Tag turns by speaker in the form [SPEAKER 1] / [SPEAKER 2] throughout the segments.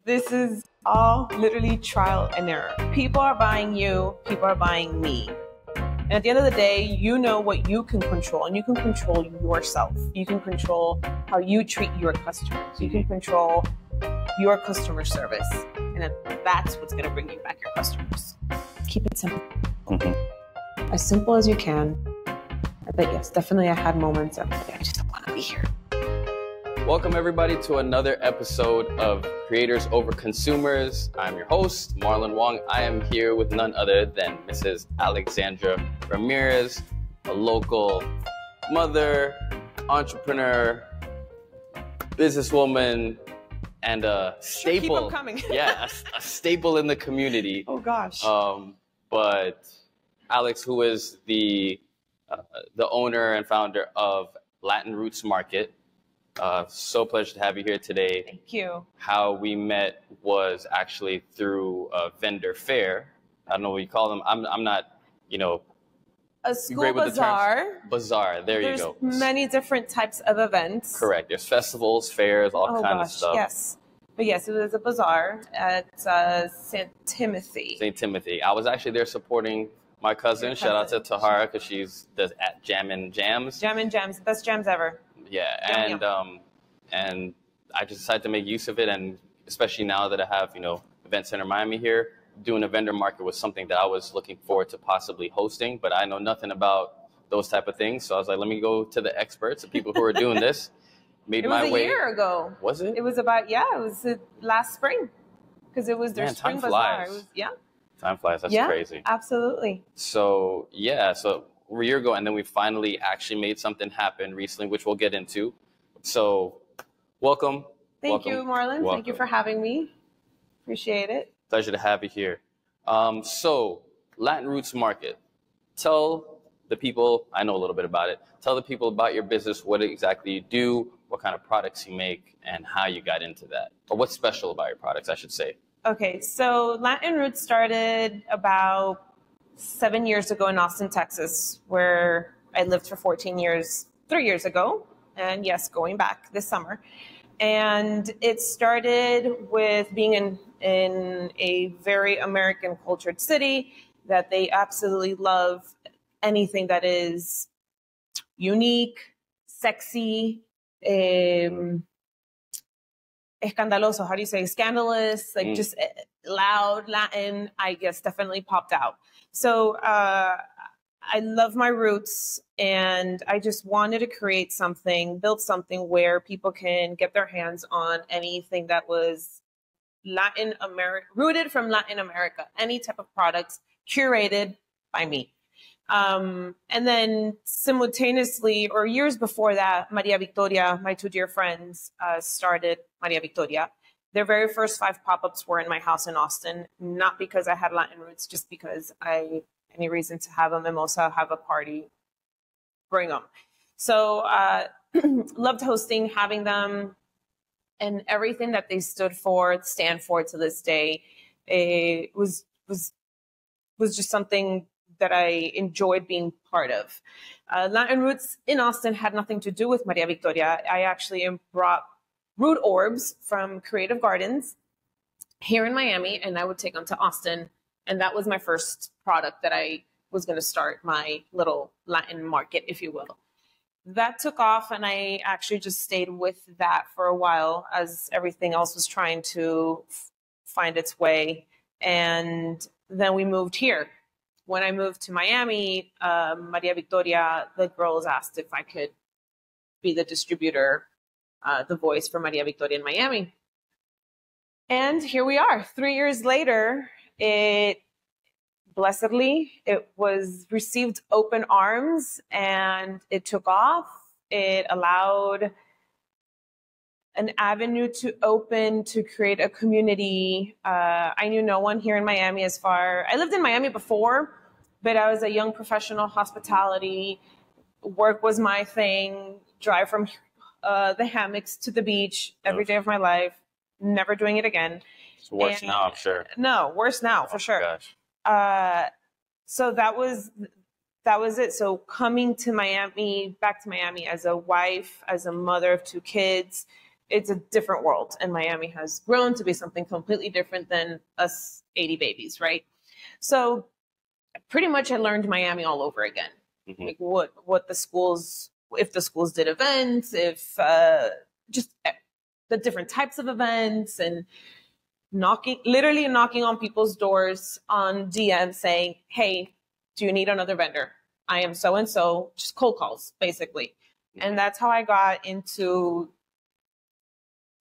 [SPEAKER 1] This is all literally trial and error. People are buying you, people are buying me. And at the end of the day, you know what you can control, and you can control yourself. You can control how you treat your customers. You can control your customer service. And that's what's going to bring you back your customers. Keep it simple. As simple as you can. But yes, definitely I had moments of, I just don't want to be here.
[SPEAKER 2] Welcome everybody to another episode of Creators Over Consumers. I'm your host, Marlon Wong. I am here with none other than Mrs. Alexandra Ramirez, a local mother, entrepreneur, businesswoman, and a staple.
[SPEAKER 1] Keep them coming.
[SPEAKER 2] Yeah, a staple in the community.
[SPEAKER 1] Oh gosh.
[SPEAKER 2] But Alex, who is the owner and founder of Latin Roots Market. So pleasure to have you here today.
[SPEAKER 1] Thank you.
[SPEAKER 2] How we met was actually through a vendor fair. I don't know what you call them. I'm not,
[SPEAKER 1] a school bazaar.
[SPEAKER 2] Bazaar.
[SPEAKER 1] There's
[SPEAKER 2] you go.
[SPEAKER 1] Many different types of events.
[SPEAKER 2] Correct. There's festivals, fairs, all kinds of stuff.
[SPEAKER 1] Yes. But yes, it was a bazaar at St. Timothy.
[SPEAKER 2] St. Timothy. I was actually there supporting my cousin. Shout out to Tahara because she's at Jammin' Jams.
[SPEAKER 1] Jammin' Jams, best jams ever.
[SPEAKER 2] Yeah, and I just decided to make use of it, and especially now that I have Event Center Miami here, doing a vendor market was something that I was looking forward to possibly hosting, but I know nothing about those type of things, so I was like, let me go to the experts, the people who are doing this. Made my way.
[SPEAKER 1] It was a year ago.
[SPEAKER 2] Was it?
[SPEAKER 1] It was about it was last spring, because it was their spring bazaar.
[SPEAKER 2] Time flies. That's crazy.
[SPEAKER 1] Absolutely.
[SPEAKER 2] So a year ago, and then we finally actually made something happen recently, which we'll get into. So, welcome.
[SPEAKER 1] Thank you, Marlon. Welcome. Thank you for having me. Appreciate it.
[SPEAKER 2] Pleasure to have you here. So, Latin Roots Market. Tell the people, I know a little bit about it, tell the people about your business, what exactly you do, what kind of products you make, and how you got into that. Or what's special about your products, I should say.
[SPEAKER 1] Okay, so Latin Roots started about 7 years ago in Austin, Texas, where I lived for 14 years, 3 years ago. And yes, going back this summer. And it started with being in a very American cultured city that they absolutely love anything that is unique, sexy, escandaloso, how do you say, scandalous, like just loud, Latin, I guess definitely popped out. So I love my roots, and I just wanted to create something, build something where people can get their hands on anything that was Latin America, rooted from Latin America, any type of products curated by me. And then simultaneously, or years before that, Maria Victoria, my two dear friends, started Maria Victoria. Their very first 5 pop-ups were in my house in Austin, not because I had Latin roots, just because any reason to have a mimosa, have a party, bring them. So loved hosting, having them, and everything that they stand for to this day. It was just something that I enjoyed being part of. Latin Roots in Austin had nothing to do with Maria Victoria. I actually brought root orbs from Creative Gardens here in Miami, and I would take them to Austin. And that was my first product that I was going to start my little Latin market, if you will. That took off, and I actually just stayed with that for a while as everything else was trying to find its way. And then we moved here. When I moved to Miami, Maria Victoria, the girls asked if I could be the distributor, the voice for Maria Victoria in Miami. And here we are, 3 years later. It was received open arms, and it took off. It allowed an avenue to open to create a community. I knew no one here in Miami I lived in Miami before, but I was a young professional, hospitality. Work was my thing. Drive from the hammocks to the beach every day of my life. Never doing it again.
[SPEAKER 2] It's worse now, I'm sure.
[SPEAKER 1] No, worse now, for sure.
[SPEAKER 2] Gosh.
[SPEAKER 1] So that was it. So coming to Miami, back to Miami as a wife, as a mother of 2 kids, it's a different world. And Miami has grown to be something completely different than us 80 babies, right? So pretty much I learned Miami all over again. Like what the schools, if the schools did events, if just the different types of events, and literally knocking on people's doors on DM saying, hey, do you need another vendor? I am so-and-so, just cold calls, basically. And that's how I got into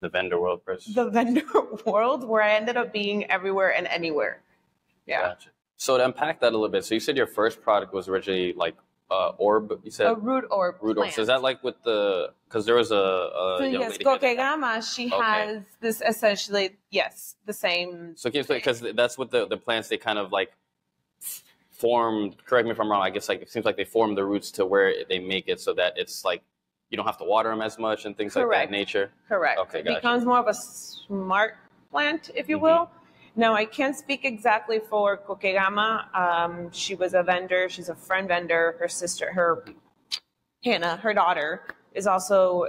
[SPEAKER 2] the vendor world
[SPEAKER 1] the vendor world, where I ended up being everywhere and anywhere. Yeah.
[SPEAKER 2] Gotcha. So to unpack that a little bit, so you said your first product was originally like orb, you said?
[SPEAKER 1] A root orb.
[SPEAKER 2] Root orb. So is that like with the, because there was a
[SPEAKER 1] so
[SPEAKER 2] young
[SPEAKER 1] yes,
[SPEAKER 2] lady
[SPEAKER 1] Coquegama, she has this essentially, yes, the same.
[SPEAKER 2] So can you explain, because that's what the plants, they kind of like form, correct me if I'm wrong, I guess like it seems like they form the roots to where they make it so that it's like you don't have to water them as much and things like that in nature.
[SPEAKER 1] Correct.
[SPEAKER 2] Okay,
[SPEAKER 1] it becomes more of a smart plant, if you will. Now, I can't speak exactly for Coquegama. She was a vendor. She's a friend vendor. Her sister, Hannah, her daughter, is also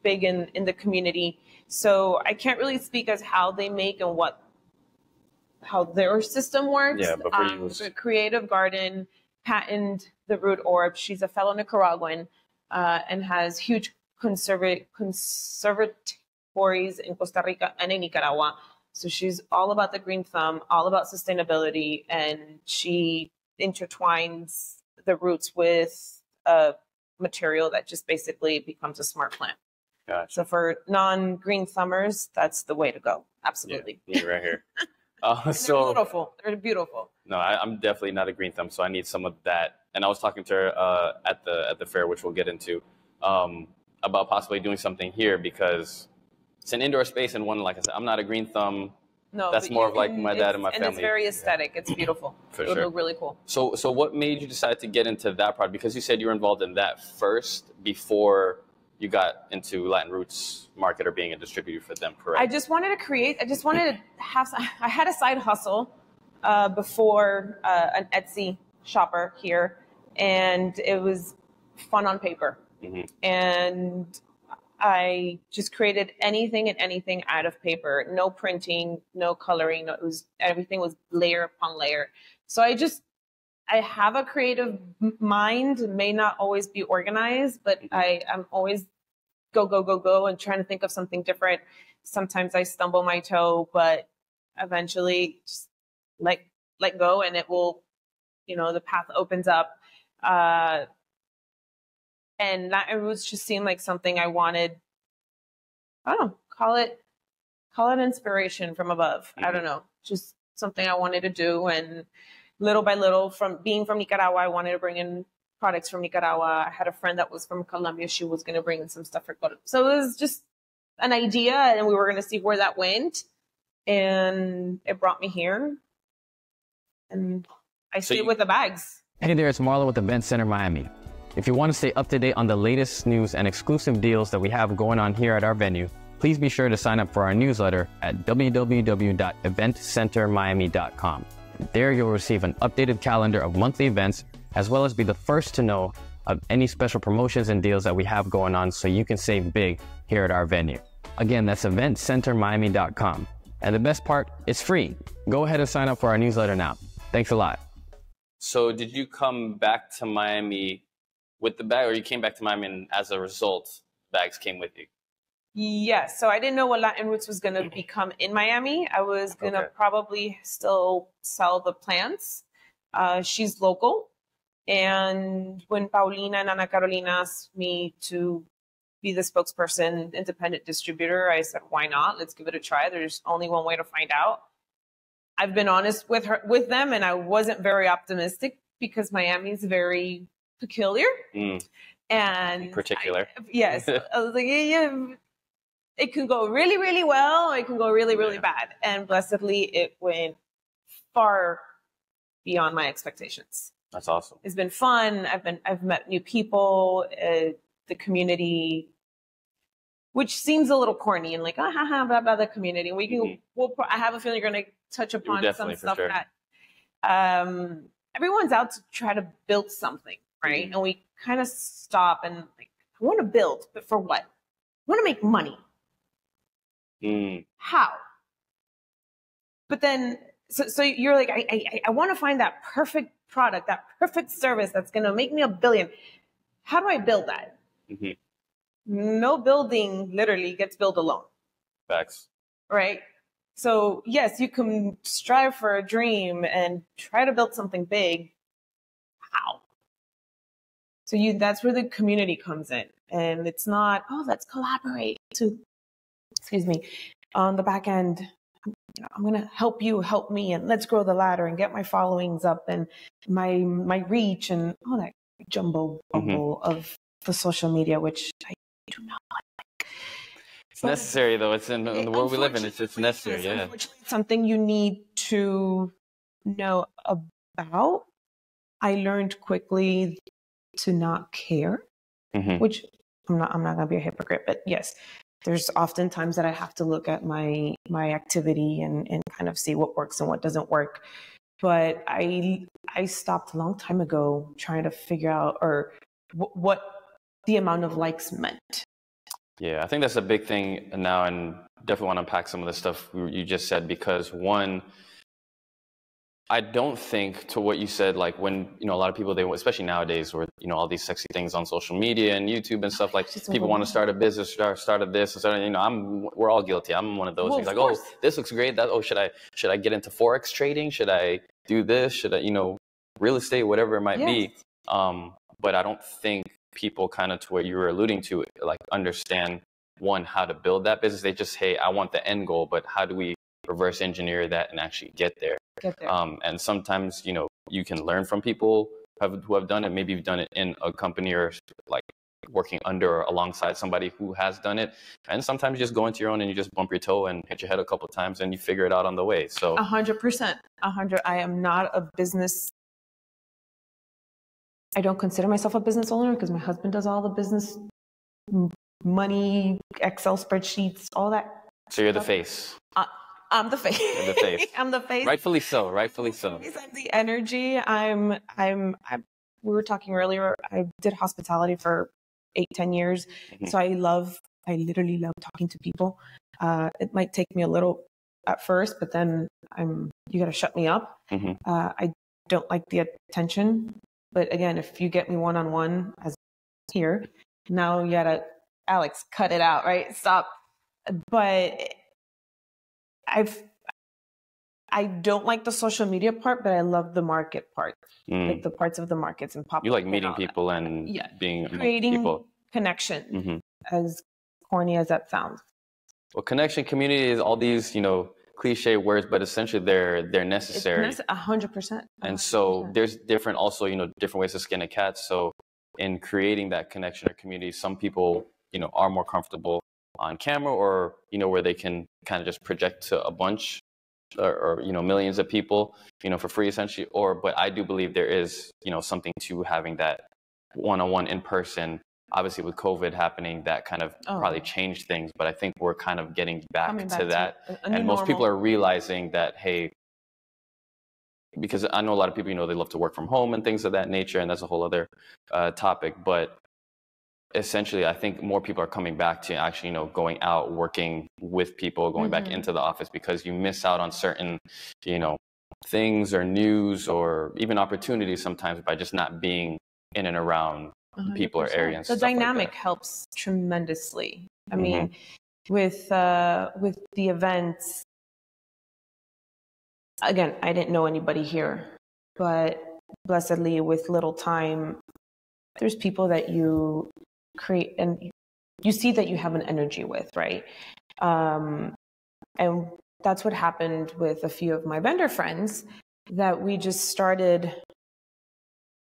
[SPEAKER 1] big in the community. So I can't really speak as how they make and how their system works.
[SPEAKER 2] Yeah, but for you,
[SPEAKER 1] the Creative Garden patented the root orb. She's a fellow Nicaraguan and has huge conservatories in Costa Rica and in Nicaragua. So she's all about the green thumb, all about sustainability, and she intertwines the roots with a material that just basically becomes a smart plant.
[SPEAKER 2] Gotcha.
[SPEAKER 1] So for non-green thumbers, that's the way to go. Absolutely.
[SPEAKER 2] Yeah, right here.
[SPEAKER 1] So beautiful. They're beautiful.
[SPEAKER 2] No, I'm definitely not a green thumb, so I need some of that. And I was talking to her at the fair, which we'll get into, about possibly doing something here because it's an indoor space, and one, like I said, I'm not a green thumb.
[SPEAKER 1] No,
[SPEAKER 2] that's more of like my dad and my family.
[SPEAKER 1] And it's very aesthetic. It's beautiful.
[SPEAKER 2] For sure.
[SPEAKER 1] It look really cool.
[SPEAKER 2] So what made you decide to get into that part? Because you said you were involved in that first before you got into Latin Roots Market or being a distributor for them, correct?
[SPEAKER 1] I just wanted to have, I had a side hustle before an Etsy shopper here, and it was fun on paper. And I just created anything and anything out of paper. No printing, no coloring. Everything was layer upon layer. So I have a creative mind, may not always be organized, but I'm always go and trying to think of something different. Sometimes I stumble my toe, but eventually just let go and it will, the path opens up. And Latin Roots just seemed like something I wanted, I don't know, call it inspiration from above. I don't know, just something I wanted to do. And little by little, from being from Nicaragua, I wanted to bring in products from Nicaragua. I had a friend that was from Colombia. She was going to bring in some stuff for Colombia. So it was just an idea, and we were going to see where that went. And it brought me here. And I stayed with the bags.
[SPEAKER 3] Hey there, it's Marlo with Event Center Miami. If you want to stay up to date on the latest news and exclusive deals that we have going on here at our venue, please be sure to sign up for our newsletter at www.eventcentermiami.com. There you'll receive an updated calendar of monthly events, as well as be the first to know of any special promotions and deals that we have going on so you can save big here at our venue. Again, that's eventcentermiami.com. And the best part, it's free. Go ahead and sign up for our newsletter now. Thanks a lot.
[SPEAKER 2] So did you come back to Miami with the bag, or you came back to Miami and as a result, bags came with you?
[SPEAKER 1] Yes. So I didn't know what Latin Roots was going to become in Miami. I was going to probably still sell the plants. She's local. And when Paulina and Ana Carolina asked me to be the spokesperson, independent distributor, I said, why not? Let's give it a try. There's only one way to find out. I've been honest with them, and I wasn't very optimistic because Miami is very peculiar. And
[SPEAKER 2] particular.
[SPEAKER 1] Yes. I was like, yeah, it can go really, really well, or it can go really, really bad. And blessedly, it went far beyond my expectations.
[SPEAKER 2] That's awesome.
[SPEAKER 1] It's been fun. I've met new people, the community, which seems a little corny and like, blah, blah, the community. We can, I have a feeling you're going to touch upon some stuff that everyone's out to try to build something, right? And we kind of stop and like, I want to build, but for what? I want to make money. How? But then, so you're like, I want to find that perfect product, that perfect service that's going to make me $1 billion. How do I build that? No building literally gets built alone.
[SPEAKER 2] Facts.
[SPEAKER 1] Right? So yes, you can strive for a dream and try to build something big. How? So that's where the community comes in. And it's not, oh, let's collaborate to, excuse me, on the back end. I'm going to help you, help me, and let's grow the ladder and get my followings up and my reach and all that jumbo bumble of the social media, which I do not like.
[SPEAKER 2] It's necessary, though. It's in the world we live in. It's necessary, yeah.
[SPEAKER 1] Unfortunately, it's something you need to know about. I learned quickly to not care, which I'm not going to be a hypocrite, but yes. There's often times that I have to look at my activity and kind of see what works and what doesn't work. But I stopped a long time ago trying to figure out what the amount of likes meant.
[SPEAKER 2] Yeah, I think that's a big thing now, and definitely want to unpack some of the stuff you just said, because one, I don't think, to what you said, like when, a lot of people, they, especially nowadays where, all these sexy things on social media and YouTube and stuff, like people want to start a business, start a this, we're all guilty. I'm one of those things like, oh, this looks great. Should I get into Forex trading? Should I do this? Should I, real estate, whatever it might be. But I don't think people, kind of to what you were alluding to, like understand, one, how to build that business. They just, hey, I want the end goal, but how do we reverse engineer that and actually get there? And sometimes, you can learn from people who have done it. Maybe you've done it in a company or like working under or alongside somebody who has done it. And sometimes you just go into your own and you just bump your toe and hit your head a couple of times and you figure it out on the way. So
[SPEAKER 1] 100%. I am not a business. I don't consider myself a business owner because my husband does all the business, money, Excel spreadsheets, all that.
[SPEAKER 2] So you're the face.
[SPEAKER 1] I'm the face.
[SPEAKER 2] You're the face.
[SPEAKER 1] I'm the face.
[SPEAKER 2] Rightfully so.
[SPEAKER 1] I'm the energy. We were talking earlier. I did hospitality for 8-10 years. So I literally love talking to people. It might take me a little at first, but then you got to shut me up. I don't like the attention. But again, if you get me one-on-one, as here, now you gotta, Alex, cut it out, right? Stop. But I don't like the social media part, but I love the market part, like the parts of the markets and pop.
[SPEAKER 2] You like meeting people and being
[SPEAKER 1] creating
[SPEAKER 2] people.
[SPEAKER 1] Connection, as corny as that sounds.
[SPEAKER 2] Well, connection, community is all these, cliche words, but essentially they're necessary.
[SPEAKER 1] 100%.
[SPEAKER 2] And so there's different ways to skin a cat. So in creating that connection or community, some people, are more comfortable on camera or, where they can kind of just project to a bunch or millions of people, for free essentially. But I do believe there is, something to having that one-on-one in person. Obviously with COVID happening, that kind of probably changed things, but I think we're kind of getting back to that. And most people are realizing that, hey, because I know a lot of people, they love to work from home and things of that nature. And that's a whole other topic. But essentially, I think more people are coming back to actually, going out, working with people, going back into the office, because you miss out on certain, things or news or even opportunities sometimes by just not being in and around 100%. People or areas.
[SPEAKER 1] The dynamic helps tremendously. I mean, with the events, again, I didn't know anybody here, but blessedly with little time, there's people that you create and you see that you have an energy with, right? And that's what happened with a few of my vendor friends, that we just started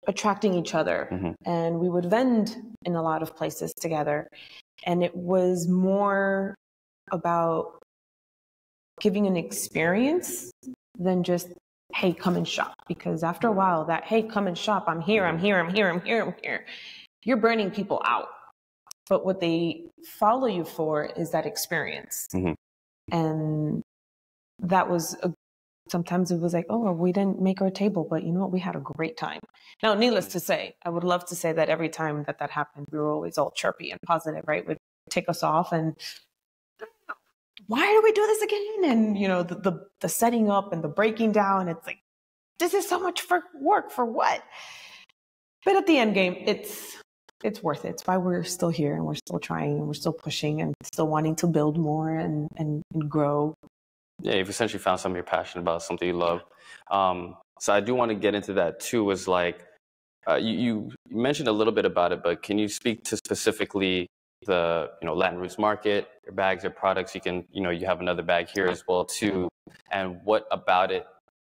[SPEAKER 1] attracting each other, and we would vend in a lot of places together. And it was more about giving an experience than just, hey, come and shop. Because after a while, that, hey, come and shop, I'm here, you're burning people out. But what they follow you for is that experience. And that was sometimes it was like, oh, we didn't make our table, but you know what? We had a great time. Now, needless to say, I would love to say that every time that happened, we were always all chirpy and positive, right? Would take us off and why do we do this again? And, you know, the setting up and the breaking down, it's like, this is so much for work for what? But at the end game, it's worth it. It's why we're still here and we're still trying and we're still pushing and still wanting to build more and grow.
[SPEAKER 2] Yeah, you've essentially found something you're passionate about, something you love. So I do want to get into that too, is like, you mentioned a little bit about it, but can you speak to specifically the, you know, Latin roots market, your bags, your products? You can, you know, you have another bag here as well too. And what about it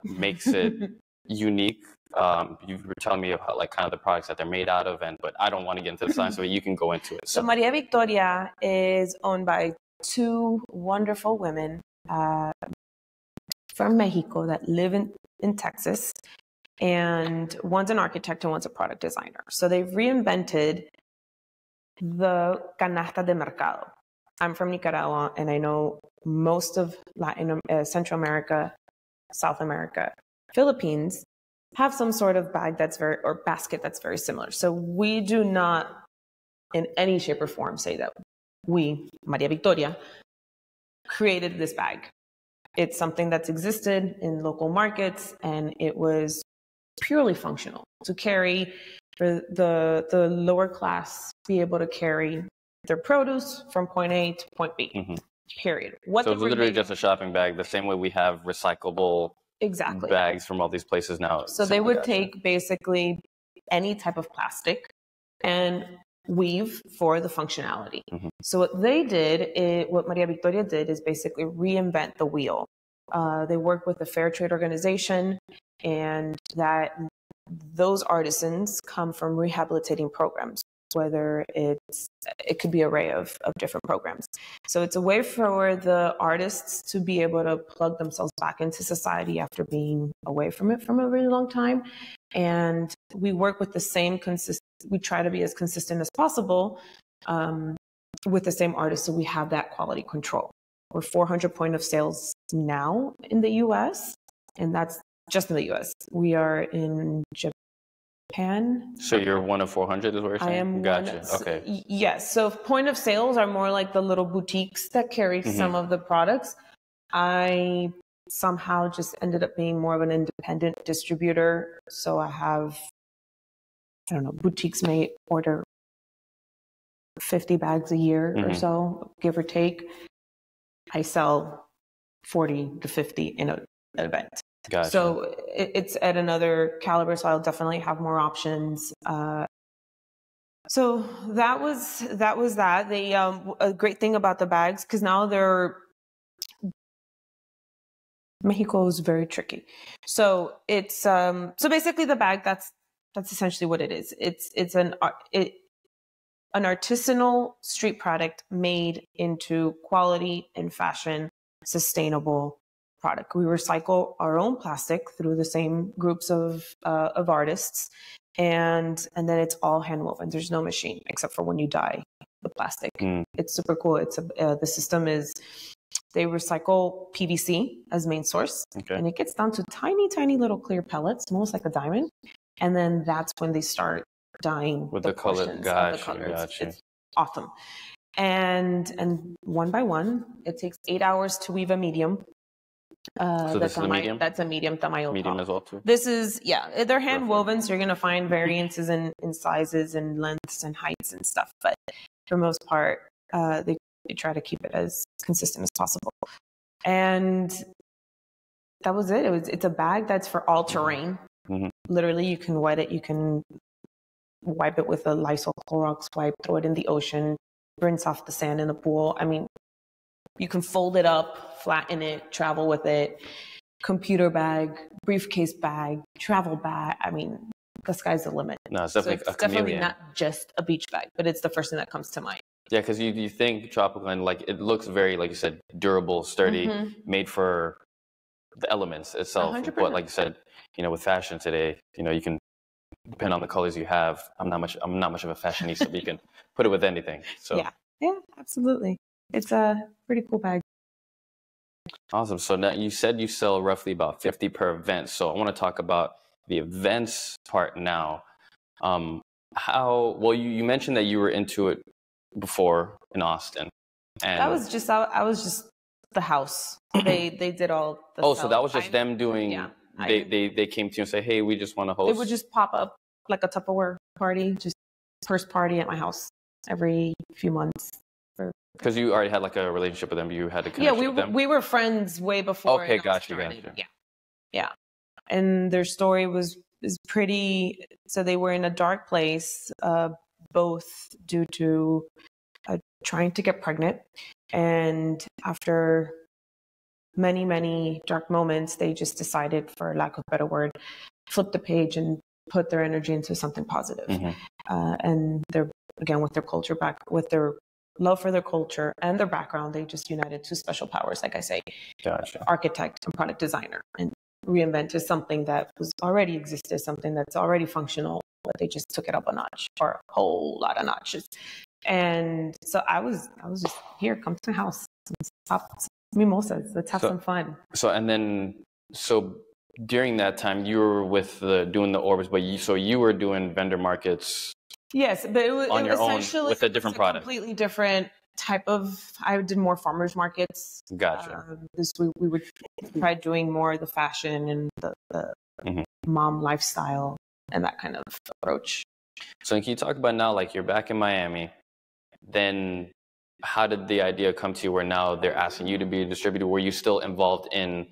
[SPEAKER 2] makes it unique? You were telling me about like kind of the products that they're made out of, but I don't want to get into the science, so you can go into it.
[SPEAKER 1] So Maria Victoria is owned by two wonderful women from Mexico that live in Texas, and one's an architect and one's a product designer. So they've reinvented the canasta de mercado. I'm from Nicaragua, and I know most of Central America, South America, Philippines have some sort of bag or basket that's very similar. So we do not in any shape or form say that we, Maria Victoria, created this bag. It's something that's existed in local markets, and it was purely functional to carry for the lower class, be able to carry their produce from point A to point B. Mm-hmm. Period.
[SPEAKER 2] So it's literally just a shopping bag, the same way we have recyclable bags from all these places now.
[SPEAKER 1] So they would take basically any type of plastic and weave for the functionality. Mm-hmm. So what they did, what Maria Victoria did, is basically reinvent the wheel. They work with a fair trade organization, and those artisans come from rehabilitating programs, whether it could be an array of different programs. So it's a way for the artists to be able to plug themselves back into society after being away from it from a really long time. And we work with the same we try to be as consistent as possible with the same artists, so we have that quality control. We're 400 point of sales now in the US, and that's just in the US. We are in Japan.
[SPEAKER 2] So you're one of 400 is what you're saying?
[SPEAKER 1] I am.
[SPEAKER 2] Gotcha. Okay.
[SPEAKER 1] Yes. So point of sales are more like the little boutiques that carry some of the products. I somehow just ended up being more of an independent distributor. So I have, I don't know, boutiques may order 50 bags a year or so, give or take. I sell 40 to 50 in an event.
[SPEAKER 2] Gotcha.
[SPEAKER 1] So it's at another caliber, so I'll definitely have more options. So that was that. They a great thing about the bags, because now Mexico is very tricky. So it's so basically the bag, that's essentially what it is. It's an artisanal street product made into quality and fashion, sustainable product. We recycle our own plastic through the same groups of artists, and then it's all hand woven. There's no machine except for when you dye the plastic. It's super cool. It's the system is they recycle PVC as main source, and it gets down to tiny little clear pellets, almost like a diamond, and then that's when they start dyeing
[SPEAKER 2] with the color. Gotcha.
[SPEAKER 1] It's awesome. And one by one, it takes 8 hours to weave a medium.
[SPEAKER 2] So this is a medium?
[SPEAKER 1] That's a medium tamayo.
[SPEAKER 2] Medium as well too?
[SPEAKER 1] This is, they're hand woven, so you're going to find variances in sizes and lengths and heights and stuff. But for most part, they try to keep it as consistent as possible. And that was it. It's a bag that's for all terrain. Mm-hmm. Literally, you can wet it. You can wipe it with a Lysol Clorox wipe, throw it in the ocean, rinse off the sand in the pool. I mean, you can fold it up, flatten it, travel with it, computer bag, briefcase bag, travel bag. I mean, the sky's the limit.
[SPEAKER 2] No, it's definitely
[SPEAKER 1] definitely not just a beach bag, but it's the first thing that comes to mind.
[SPEAKER 2] Yeah, because you think tropical and like it looks very, like you said, durable, sturdy, made for the elements itself.
[SPEAKER 1] 100%.
[SPEAKER 2] But like you said, with fashion today, you can depend on the colors you have. I'm not much of a fashionista, but you can put it with anything. So
[SPEAKER 1] yeah, absolutely. It's a pretty cool bag.
[SPEAKER 2] Awesome. So now you said you sell roughly about 50 per event. So I want to talk about the events part now. You mentioned that you were into it before in Austin. And
[SPEAKER 1] I was just the house. They did all the
[SPEAKER 2] Oh, so that was just them doing,
[SPEAKER 1] yeah,
[SPEAKER 2] they came to you and say, hey, we just want to host.
[SPEAKER 1] It would just pop up like a Tupperware party, just first party at my house every few months.
[SPEAKER 2] Because you already had like a relationship with them, you had a connection with them?
[SPEAKER 1] We were friends way before.
[SPEAKER 2] Okay, gotcha.
[SPEAKER 1] Yeah. And their story is pretty, so they were in a dark place, both due to trying to get pregnant. And after many, many dark moments, they just decided, for lack of a better word, flip the page and put their energy into something positive. And they're, again, with their culture with their love for their culture and their background, they just united two special powers, like I say, architect and product designer, and reinvented something that was already existed, something that's already functional, but they just took it up a notch, or a whole lot of notches. And so I was just, here, come to my house, pop mimosas, let's have some fun.
[SPEAKER 2] So during that time, you were with doing the orbs, but you were doing vendor markets.
[SPEAKER 1] Yes, but it was
[SPEAKER 2] on your own with a different product.
[SPEAKER 1] Completely different type of. I did more farmers markets.
[SPEAKER 2] Gotcha.
[SPEAKER 1] We would try doing more of the fashion and the mom lifestyle and that kind of approach.
[SPEAKER 2] So can you talk about now, like you're back in Miami, then how did the idea come to you where now they're asking you to be a distributor? Were you still involved in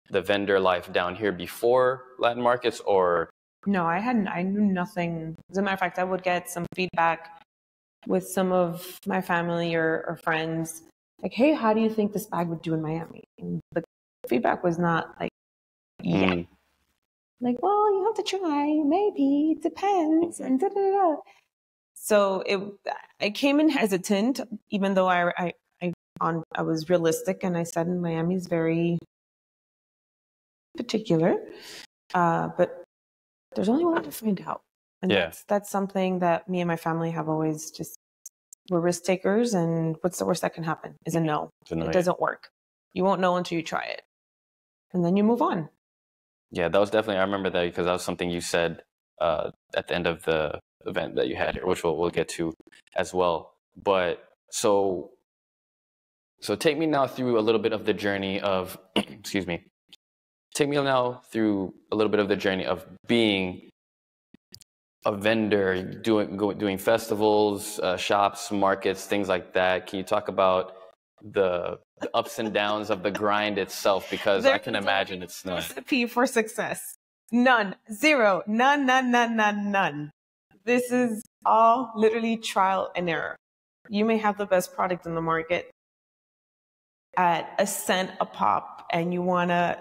[SPEAKER 2] the vendor life down here before Latin markets, or? No,
[SPEAKER 1] I knew nothing. As a matter of fact, I would get some feedback with some of my family or friends, like, hey, how do you think this bag would do in Miami? And the feedback was not like, yeah. Like, well, you have to try, maybe, it depends, and da-da-da. So I came in hesitant, even though I was realistic, and I said Miami's very particular, but there's only one way to find out. And that's something that me and my family have always just, we're risk takers, and what's the worst that can happen is a no. It doesn't work. You won't know until you try it. And then you move on.
[SPEAKER 2] Yeah, that was definitely, I remember that because that was something you said at the end of the event that you had here, which we'll get to as well. But so take me now through a little bit of the journey of, excuse me, take me now through a little bit of the journey of being a vendor, doing festivals, shops, markets, things like that. Can you talk about the ups and downs of the grind itself? Because I can imagine it's not.
[SPEAKER 1] Recipe for success. None. Zero. None. This is all literally trial and error. You may have the best product in the market at a cent a pop, and you want to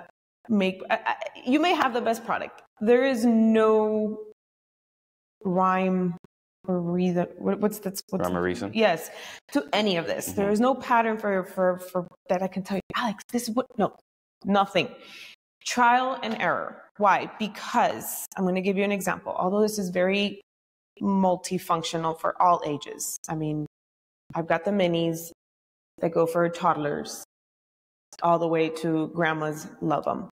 [SPEAKER 1] you may have the best product. There is no rhyme or reason. What's
[SPEAKER 2] rhyme or reason?
[SPEAKER 1] Yes, to any of this. There is no pattern for that I can tell you, Alex, this is what, no, nothing. Trial and error. Why? Because I'm going to give you an example. Although this is very multifunctional for all ages. I mean, I've got the minis that go for toddlers all the way to grandmas love them.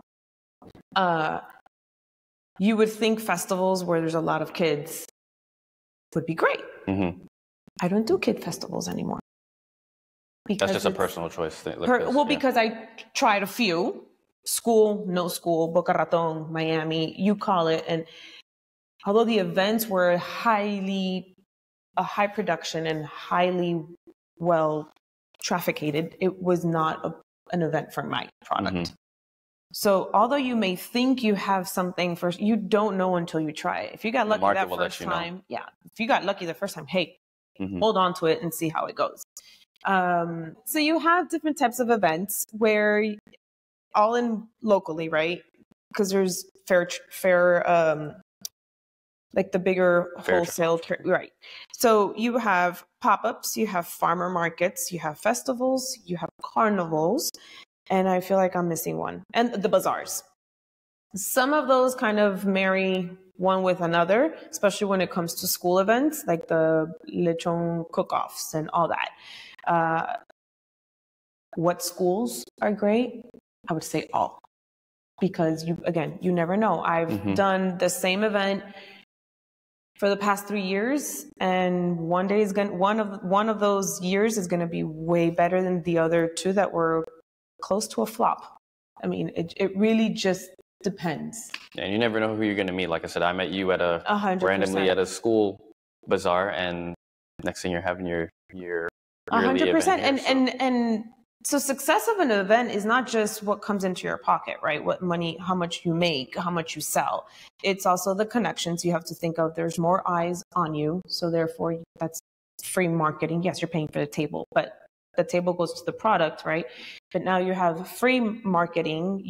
[SPEAKER 1] You would think festivals where there's a lot of kids would be great. I don't do kid festivals anymore.
[SPEAKER 2] That's just a personal choice thing.
[SPEAKER 1] Because I tried a few. School, no school, Boca Raton, Miami, you call it. And although the events were a high production and highly well trafficked, it was not an event for my product. So although you may think you have something first, you don't know until you try it. If you got lucky that first time, if you got lucky the first time, hey, hold on to it and see how it goes. So you have different types of events where all in locally, right? Because there's fair, like the bigger wholesale, right? So you have pop-ups, you have farmer markets, you have festivals, you have carnivals, and I feel like I'm missing one. And the bazaars. Some of those kind of marry one with another, especially when it comes to school events, like the lechon cook-offs and all that. What schools are great? I would say all. Because you never know. I've done the same event for the past 3 years, and one of those years is going to be way better than the other two that were close to a flop. I mean, it really just depends.
[SPEAKER 2] Yeah, and you never know who you're going to meet. Like I said, I met you at
[SPEAKER 1] 100%.
[SPEAKER 2] randomly at a school bazaar, and next thing you're having your
[SPEAKER 1] 100%.
[SPEAKER 2] Here,
[SPEAKER 1] And so success of an event is not just what comes into your pocket, right? What money, how much you make, how much you sell. It's also the connections you have to think of. There's more eyes on you. So therefore, that's free marketing. Yes, you're paying for the table, but the table goes to the product, right? But now you have free marketing.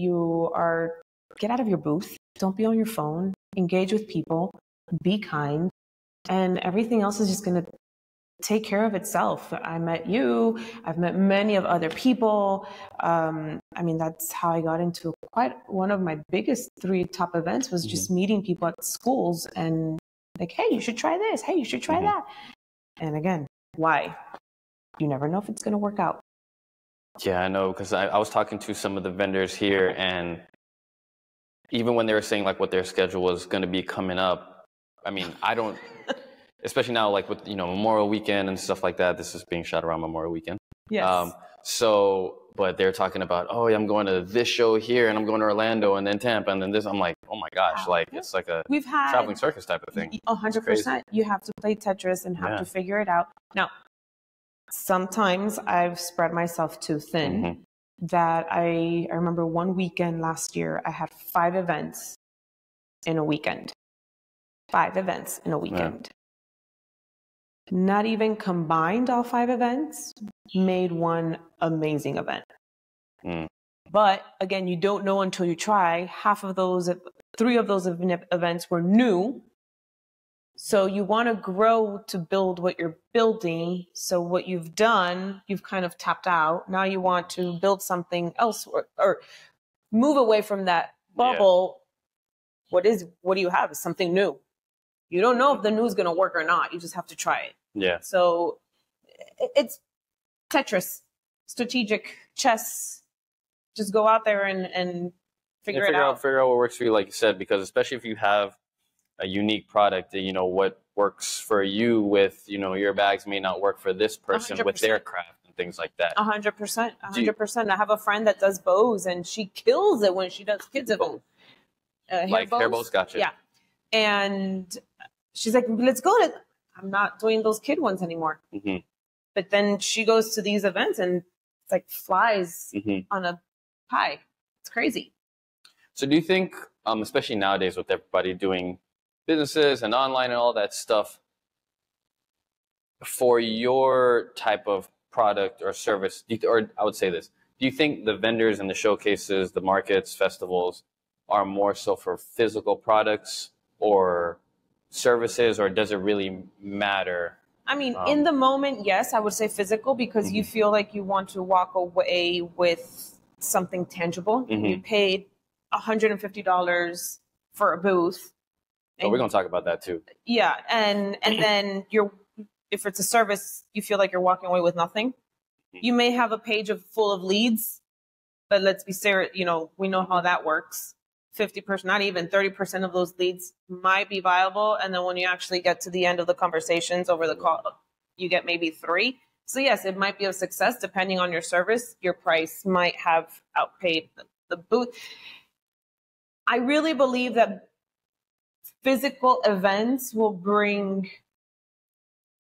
[SPEAKER 1] Get out of your booth. Don't be on your phone. Engage with people. Be kind. And everything else is just going to take care of itself. I met you. I've met many of other people. I mean, that's how I got into quite one of my biggest 3 top events was just meeting people at schools and like, hey, you should try this. Hey, you should try that. And again, why? You never know if it's going to work out.
[SPEAKER 2] Yeah, I know, because I was talking to some of the vendors here, and even when they were saying like what their schedule was going to be coming up, I mean, I don't, especially now, like with, Memorial Weekend and stuff like that. This is being shot around Memorial Weekend.
[SPEAKER 1] Yes.
[SPEAKER 2] But they're talking about, oh, yeah, I'm going to this show here, and I'm going to Orlando, and then Tampa, and then this. I'm like, oh my gosh, like it's like a traveling circus type of thing.
[SPEAKER 1] 100%. You have to play Tetris and have to figure it out. Now, sometimes I've spread myself too thin. That I remember one weekend last year, I had 5 events in a weekend. 5 events in a weekend. Yeah. Not even combined, all 5 events made one amazing event. But again, you don't know until you try. 3 of those events were new. So you want to grow to build what you're building. So what you've done, you've kind of tapped out. Now you want to build something else or move away from that bubble. Yeah. What do you have? Something new. You don't know if the new is going to work or not. You just have to try it.
[SPEAKER 2] Yeah.
[SPEAKER 1] So it's Tetris, strategic chess. Just go out there and figure it out.
[SPEAKER 2] Figure out what works for you, like you said, because especially if you have a unique product, what works for you with, your bags may not work for this person
[SPEAKER 1] 100%.
[SPEAKER 2] With their craft and things like that.
[SPEAKER 1] 100%. 100%. I have a friend that does bows and she kills it when she does kids events.
[SPEAKER 2] Hair bows, gotcha.
[SPEAKER 1] Yeah. And she's like, let's go to, I'm not doing those kid ones anymore. But then she goes to these events and it's like flies on a pie. It's crazy.
[SPEAKER 2] So do you think, especially nowadays with everybody doing businesses and online and all that stuff, for your type of product or service, or I would say this, do you think the vendors and the showcases, the markets, festivals are more so for physical products or services, or does it really matter?
[SPEAKER 1] I mean, in the moment, yes, I would say physical, because you feel like you want to walk away with something tangible. You paid $150 for a booth.
[SPEAKER 2] Oh, we're going to talk about that too.
[SPEAKER 1] Yeah. And then if it's a service, you feel like you're walking away with nothing. You may have a page full of leads, but let's be serious, we know how that works. 50%, not even 30% of those leads might be viable. And then when you actually get to the end of the conversations over the call, you get maybe 3. So yes, it might be a success depending on your service. Your price might have outpaid the booth. I really believe that physical events will bring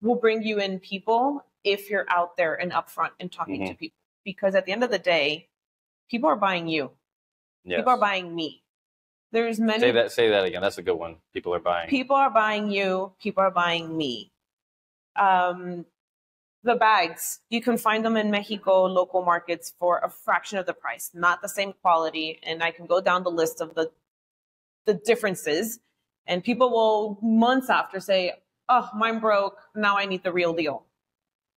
[SPEAKER 1] you in people if you're out there and upfront and talking to people. Because at the end of the day, people are buying you. Yes. People are buying me. There's many.
[SPEAKER 2] Say that again. That's a good one. People are buying.
[SPEAKER 1] People are buying you. People are buying me. The bags, you can find them in Mexico, local markets for a fraction of the price, not the same quality. And I can go down the list of the differences. And people will months after say, oh, mine broke. Now I need the real deal.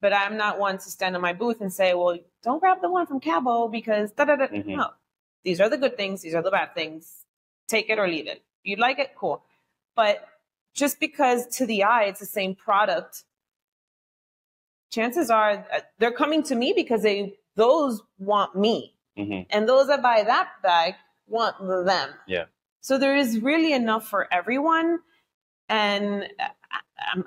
[SPEAKER 1] But I'm not one to stand in my booth and say, well, don't grab the one from Cabo because da-da-da. No, these are the good things. These are the bad things. Take it or leave it. You like it? Cool. But just because to the eye, it's the same product, chances are they're coming to me because those want me. And those that buy that bag want them.
[SPEAKER 2] Yeah.
[SPEAKER 1] So there is really enough for everyone. And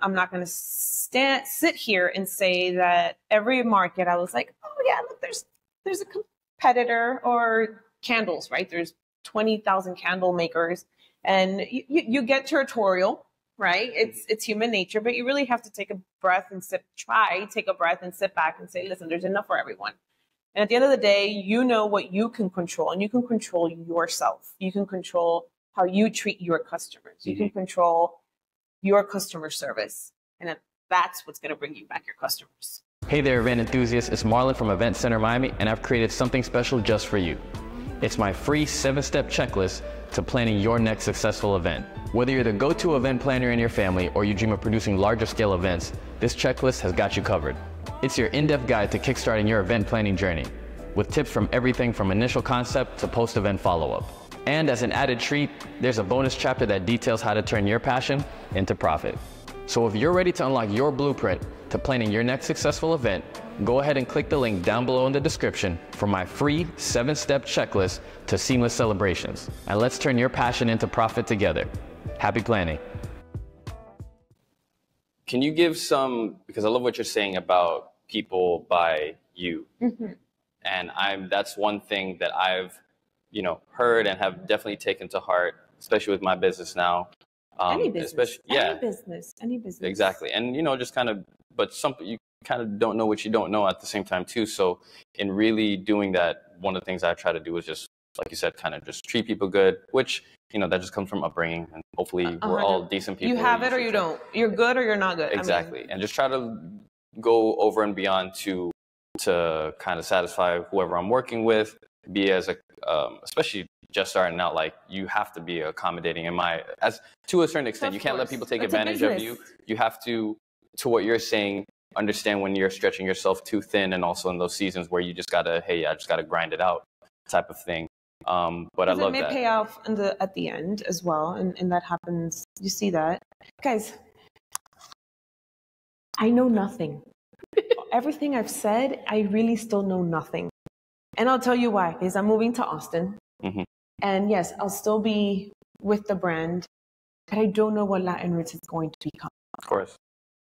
[SPEAKER 1] I'm not going to sit here and say that every market I was like, oh yeah, look, there's competitor, or candles, right? There's 20,000 candle makers, and you get territorial, right? It's human nature, but you really have to take a breath and take a breath and sit back and say, listen, there's enough for everyone. And at the end of the day, you know what you can control, and you can control yourself. You can control how you treat your customers. You can control your customer service. And that's what's going to bring you back your customers.
[SPEAKER 3] Hey there, event enthusiasts. It's Marlon from Event Center Miami, and I've created something special just for you. It's my free 7-step checklist to planning your next successful event. Whether you're the go-to event planner in your family or you dream of producing larger scale events, this checklist has got you covered. It's your in-depth guide to kickstarting your event planning journey, with tips from everything from initial concept to post-event follow-up. And as an added treat, there's a bonus chapter that details how to turn your passion into profit. So if you're ready to unlock your blueprint to planning your next successful event, go ahead and click the link down below in the description for my free 7-step checklist to seamless celebrations. And let's turn your passion into profit together. Happy planning.
[SPEAKER 2] Can you give some, because I love what you're saying about people buy you. And that's one thing that I've, heard and have definitely taken to heart, especially with my business now.
[SPEAKER 1] Any business, any business.
[SPEAKER 2] Exactly. And, just kind of, but you kind of don't know what you don't know at the same time too. So in really doing that, one of the things I try to do is just, like you said, kind of just treat people good, which, that just comes from upbringing, and hopefully we're all decent people.
[SPEAKER 1] You have it or you don't. You're good or you're not good.
[SPEAKER 2] Exactly. And just try to go over and beyond to kind of satisfy whoever I'm working with, be as especially just starting out, like you have to be accommodating as to a certain extent. You can't let people take advantage of you. You have to what you're saying, understand when you're stretching yourself too thin, and also in those seasons where you just gotta, I just gotta grind it out type of thing. But I love that.
[SPEAKER 1] It may pay off at the end as well, and that happens. You see that, guys. I know nothing. Everything I've said, I really still know nothing. And I'll tell you why, because I'm moving to Austin. And yes, I'll still be with the brand, but I don't know what Latin Roots is going to become.
[SPEAKER 2] Of course.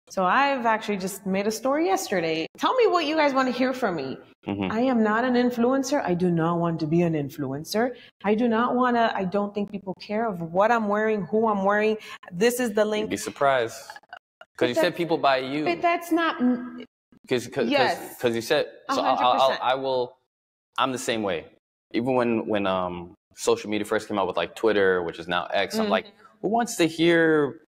[SPEAKER 1] So I've actually just made a story yesterday. Tell me what you guys want to hear from me. I am not an influencer. I do not want to be an influencer. I don't think people care of what I'm wearing, who I'm wearing. This is the link.
[SPEAKER 2] You'd be surprised. Because you said people buy you.
[SPEAKER 1] But that's not...
[SPEAKER 2] Because you said... So
[SPEAKER 1] 100%.
[SPEAKER 2] I'm the same way. Even when social media first came out with like Twitter, which is now X, I'm like, who wants to hear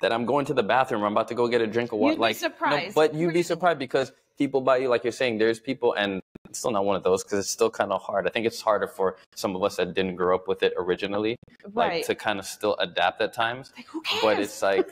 [SPEAKER 2] that I'm going to the bathroom or I'm about to go get a drink of water?
[SPEAKER 1] You'd be surprised.
[SPEAKER 2] No, but you'd be surprised because people buy you, like you're saying, there's people, and it's still not one of those because it's still kind of hard. I think it's harder for some of us that didn't grow up with it originally, like to kind of still adapt at times.
[SPEAKER 1] Like, who cares?
[SPEAKER 2] But it's like,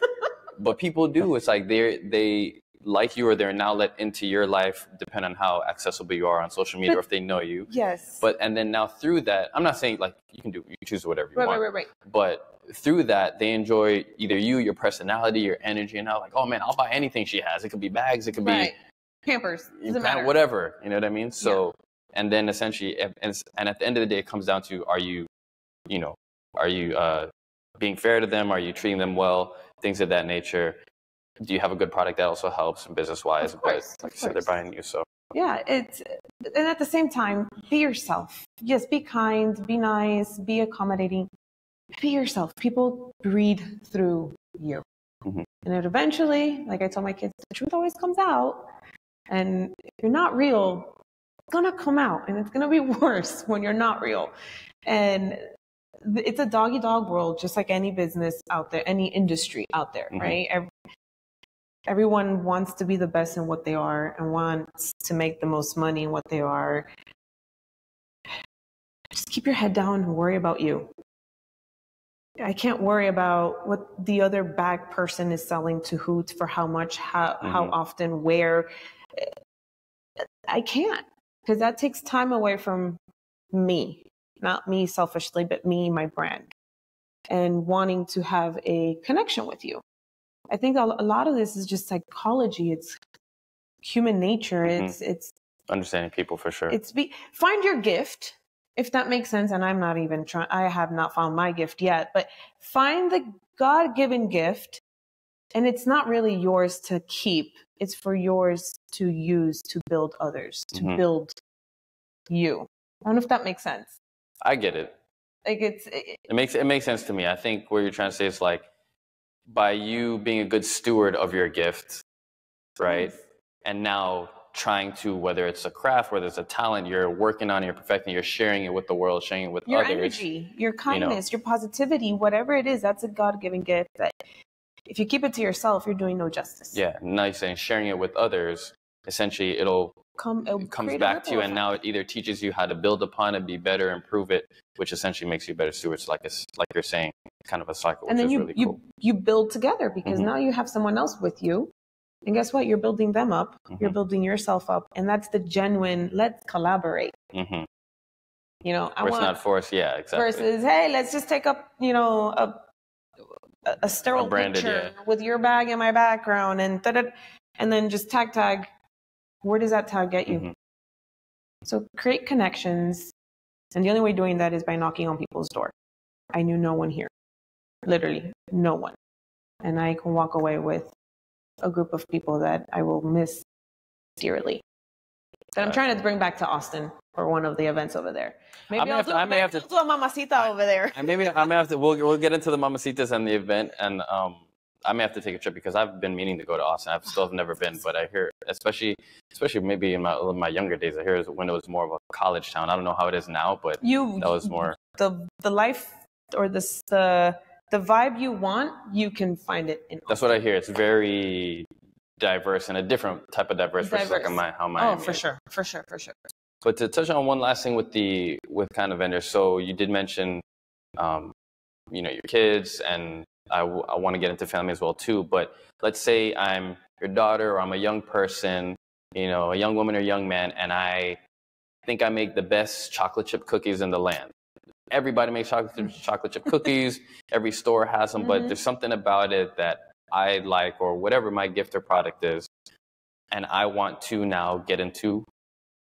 [SPEAKER 2] but people do. It's like they like you, or they're now let into your life, depending on how accessible you are on social media, or if they know you.
[SPEAKER 1] Yes.
[SPEAKER 2] And then now through that, I'm not saying like you choose whatever you want.
[SPEAKER 1] Right.
[SPEAKER 2] But through that, they enjoy either you, your personality, your energy, and now like, oh man, I'll buy anything she has. It could be bags, it could be
[SPEAKER 1] Pampers, doesn't matter.
[SPEAKER 2] Whatever. You know what I mean? So, and then essentially, and at the end of the day, it comes down to, are you being fair to them? Are you treating them well? Things of that nature. Do you have a good product that also helps business-wise? But like you said, they're buying you, so.
[SPEAKER 1] Yeah, and at the same time, be yourself. Yes, be kind, be nice, be accommodating. Be yourself. People breathe through you. And then eventually, like I told my kids, the truth always comes out. And if you're not real, it's going to come out. And it's going to be worse when you're not real. And it's a dog-eat-dog world, just like any business out there, any industry out there, right? Everyone wants to be the best in what they are and wants to make the most money in what they are. Just keep your head down and worry about you. I can't worry about what the other bag person is selling to who, for how much, how often, where. I can't, because that takes time away from me, not me selfishly, but me, my brand, and wanting to have a connection with you. I think a lot of this is just psychology. It's human nature. It's
[SPEAKER 2] understanding people, for sure.
[SPEAKER 1] Find your gift, if that makes sense. And I'm not even trying, I have not found my gift yet, but find the God-given gift. And it's not really yours to keep. It's for yours to use to build others, to build you. I don't know if that makes sense.
[SPEAKER 2] I get it.
[SPEAKER 1] Like
[SPEAKER 2] It makes sense to me. I think what you're trying to say is like, by you being a good steward of your gift, right?
[SPEAKER 1] Yes.
[SPEAKER 2] And now trying to, whether it's a craft, whether it's a talent, you're working on, you're perfecting, you're sharing it with the world, sharing it with
[SPEAKER 1] your
[SPEAKER 2] others.
[SPEAKER 1] energy, your kindness, your positivity, whatever it is, that's a God-given gift that if you keep it to yourself, you're doing no justice.
[SPEAKER 2] Yeah, nice. And sharing it with others, essentially it comes back to you, and now it either teaches you how to build upon it, be better, improve it, which essentially makes you better stewards, like you're saying, kind of a cycle,
[SPEAKER 1] and
[SPEAKER 2] which
[SPEAKER 1] then
[SPEAKER 2] is really cool.
[SPEAKER 1] you build together, because now you have someone else with you, and guess what? You're building them up, you're building yourself up, and that's the genuine, let's collaborate. You know,
[SPEAKER 2] it's not forced, yeah, exactly.
[SPEAKER 1] Versus, hey, let's just take up, you know, a sterile
[SPEAKER 2] branded,
[SPEAKER 1] picture with your bag in my background, and then just tag. Where does that tag get you? So create connections. And the only way doing that is by knocking on people's door. I knew no one here, literally no one. And I can walk away with a group of people that I will miss dearly. That I'm trying to bring back to Austin for one of the events over there. Maybe I may have to do a Mamacita over there.
[SPEAKER 2] And maybe I may have to. We'll get into the Mamacitas and the event, and I may have to take a trip because I've been meaning to go to Austin. I've still never been, but I hear, especially maybe in my younger days, I hear it was when it was more of a college town. I don't know how it is now, but that was more
[SPEAKER 1] the life or the vibe you want. You can find it in.
[SPEAKER 2] That's what I hear. It's very diverse and a different type of diverse. Versus like how Miami.
[SPEAKER 1] Oh, for sure.
[SPEAKER 2] But to touch on one last thing with kind of vendors, so you did mention, your kids, and I want to get into family as well too. But let's say I'm your daughter, or I'm a young person, a young woman or young man, and I think I make the best chocolate chip cookies in the land. Everybody makes chocolate chip cookies. Every store has them, but there's something about it that I like, or whatever my gift or product is, and I want to now get into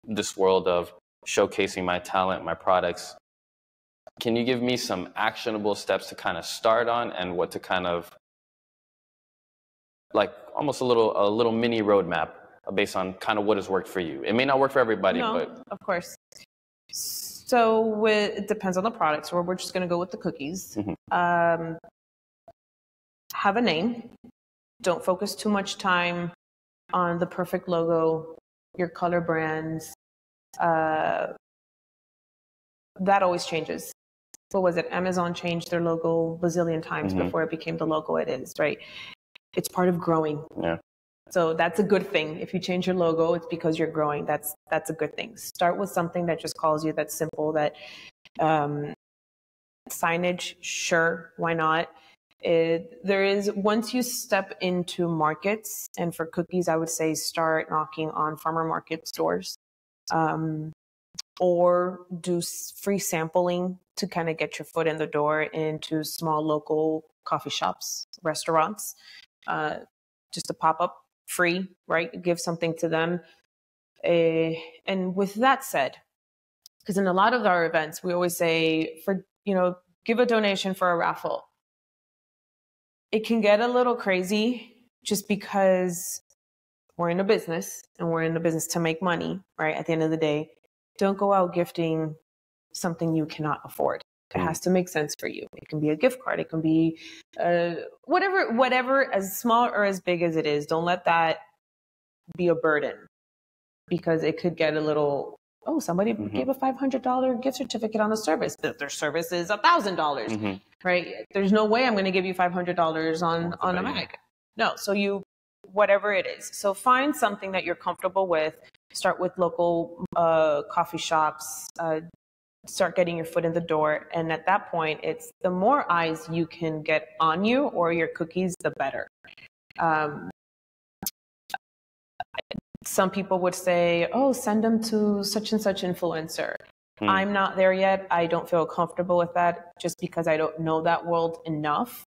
[SPEAKER 2] this world of showcasing my talent, my products. Can you give me some actionable steps to kind of start on, and what to kind of like almost a little mini roadmap based on kind of what has worked for you? It may not work for everybody, but
[SPEAKER 1] of course. So it depends on the product. So we're just going to go with the cookies. Have a name. Don't focus too much time on the perfect logo, your color brands. That always changes. What was it? Amazon changed their logo bazillion times before it became the logo it is, right? It's part of growing.
[SPEAKER 2] Yeah.
[SPEAKER 1] So that's a good thing. If you change your logo, it's because you're growing. That's a good thing. Start with something that just calls you, that's simple, that signage, sure, why not? Once you step into markets, and for cookies, I would say start knocking on farmer market stores, or do free sampling to kind of get your foot in the door into small local coffee shops, restaurants, just a pop-up free, right? Give something to them. And with that said, because in a lot of our events, we always say, give a donation for a raffle. It can get a little crazy just because we're in a business, and we're in the business to make money, right? At the end of the day, don't go out gifting something you cannot afford. It has to make sense for you. It can be a gift card. It can be whatever, as small or as big as it is. Don't let that be a burden, because it could get a little, somebody gave a $500 gift certificate on a service, but their service is $1,000, right? There's no way I'm going to give you $500 on a bag. No, so whatever it is. So find something that you're comfortable with. Start with local coffee shops. Start getting your foot in the door. And at that point, it's the more eyes you can get on you or your cookies, the better. Some people would say, send them to such and such influencer. I'm not there yet. I don't feel comfortable with that just because I don't know that world enough.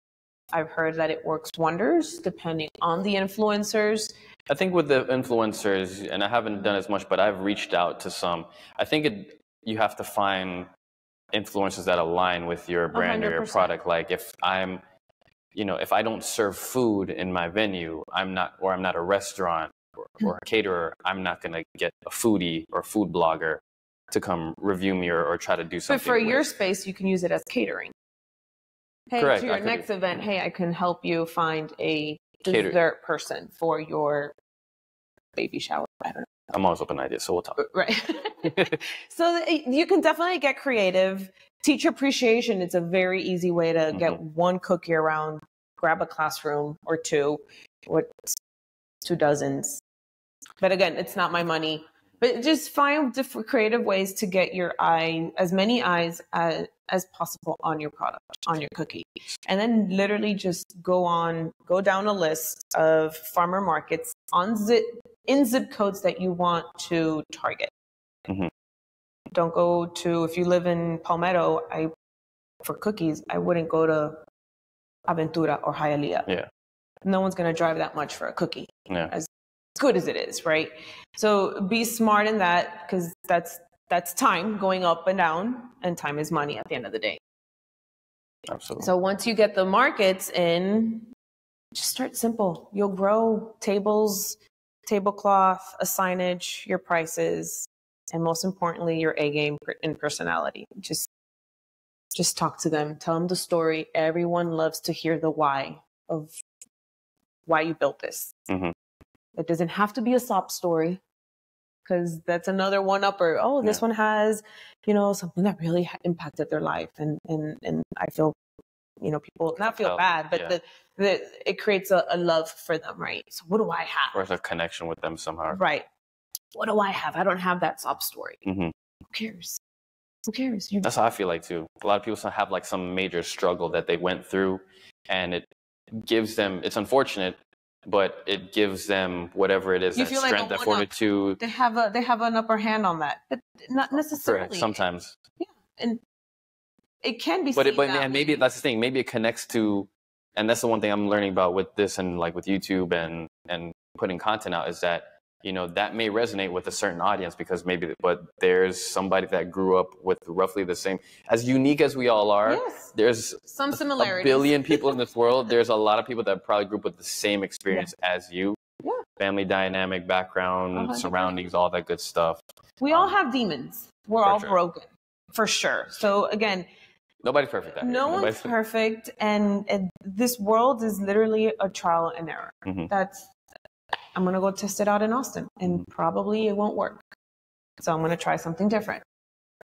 [SPEAKER 1] I've heard that it works wonders depending on the influencers.
[SPEAKER 2] I think with the influencers, and I haven't done as much, but I've reached out to some. I think you have to find influencers that align with your brand 100%. Or your product. Like if if I don't serve food in my venue, I'm not a restaurant or a caterer, I'm not going to get a foodie or food blogger to come review me or try to do something.
[SPEAKER 1] But for your space, you can use it as catering. Hey,
[SPEAKER 2] Correct.
[SPEAKER 1] to your next event, hey, I can help you find a dessert person for your baby shower. I don't know.
[SPEAKER 2] I'm always open to ideas, so we'll talk.
[SPEAKER 1] Right. So you can definitely get creative. Teacher appreciation is a very easy way to get one cookie around, grab a classroom or two, or 2 dozens. But again, it's not my money. But just find different creative ways to get your as many eyes as possible on your product, on your cookie. And then literally just go down a list of farmer markets in zip codes that you want to target. Don't go to, if you live in Palmetto, for cookies, I wouldn't go to Aventura or Hialeah.
[SPEAKER 2] Yeah.
[SPEAKER 1] No one's going to drive that much for a cookie.
[SPEAKER 2] Yeah.
[SPEAKER 1] As good as it is, right? So be smart in that, because that's time going up and down, and time is money at the end of the day.
[SPEAKER 2] Absolutely.
[SPEAKER 1] So once you get the markets in, just start simple. You'll grow tables, tablecloth, a signage, your prices, and most importantly, your A game and personality. Just talk to them. Tell them the story. Everyone loves to hear the why of why you built this. It doesn't have to be a sob story, because that's another one-upper. Oh, this one has, something that really impacted their life. And I feel, people not feel bad, but it creates a love for them, right? So what do I have?
[SPEAKER 2] Or it's a connection with them somehow.
[SPEAKER 1] Right. What do I have? I don't have that sob story. Who cares? Who cares?
[SPEAKER 2] That's how I feel like too. A lot of people have like some major struggle that they went through, and it gives them, it's unfortunate, but it gives them whatever it is, that strength, like that fortitude.
[SPEAKER 1] They have an upper hand on that, but not necessarily.
[SPEAKER 2] Correct. Sometimes.
[SPEAKER 1] Yeah, and it can be.
[SPEAKER 2] But maybe that's the thing. Maybe it connects to, and that's the one thing I'm learning about with this and like with YouTube and putting content out, is that that may resonate with a certain audience, because but there's somebody that grew up with roughly the same, as unique as we all are. Yes. There's
[SPEAKER 1] some similarities.
[SPEAKER 2] A billion people in this world. There's a lot of people that probably grew up with the same experience as you. Yeah. Family dynamic, background, surroundings, all that good stuff.
[SPEAKER 1] We all have demons. We're all broken, for sure. So again,
[SPEAKER 2] nobody's perfect.
[SPEAKER 1] No one's perfect, and this world is literally a trial and error. I'm going to go test it out in Austin, and probably it won't work. So I'm going to try something different.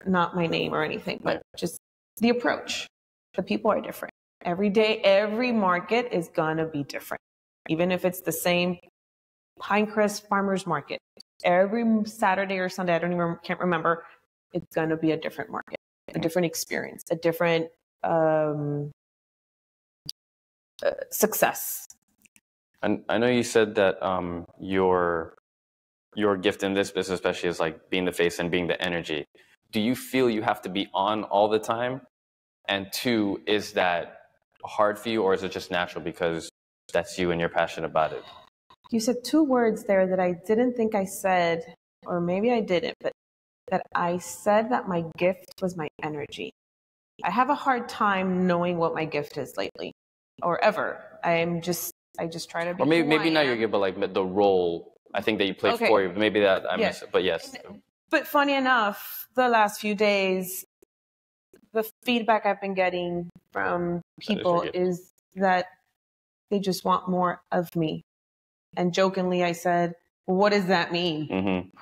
[SPEAKER 1] Not my name or anything, but just the approach. The people are different. Every day, every market is going to be different. Even if it's the same Pinecrest Farmers Market, every Saturday or Sunday, can't remember, it's going to be a different market, a different experience, a different success.
[SPEAKER 2] And I know you said that your gift in this business, especially, is like being the face and being the energy. Do you feel you have to be on all the time? And 2, is that hard for you, or is it just natural because that's you and you're passionate about it?
[SPEAKER 1] You said 2 words there that I didn't think I said, or maybe I didn't, but that I said that my gift was my energy. I have a hard time knowing what my gift is lately, or ever. I just try to be.
[SPEAKER 2] Or maybe not your gift, but like the role I think that you played for you. Maybe that I missed it, but yes.
[SPEAKER 1] But funny enough, the last few days, the feedback I've been getting from people is that they just want more of me. And jokingly, I said, well, what does that mean?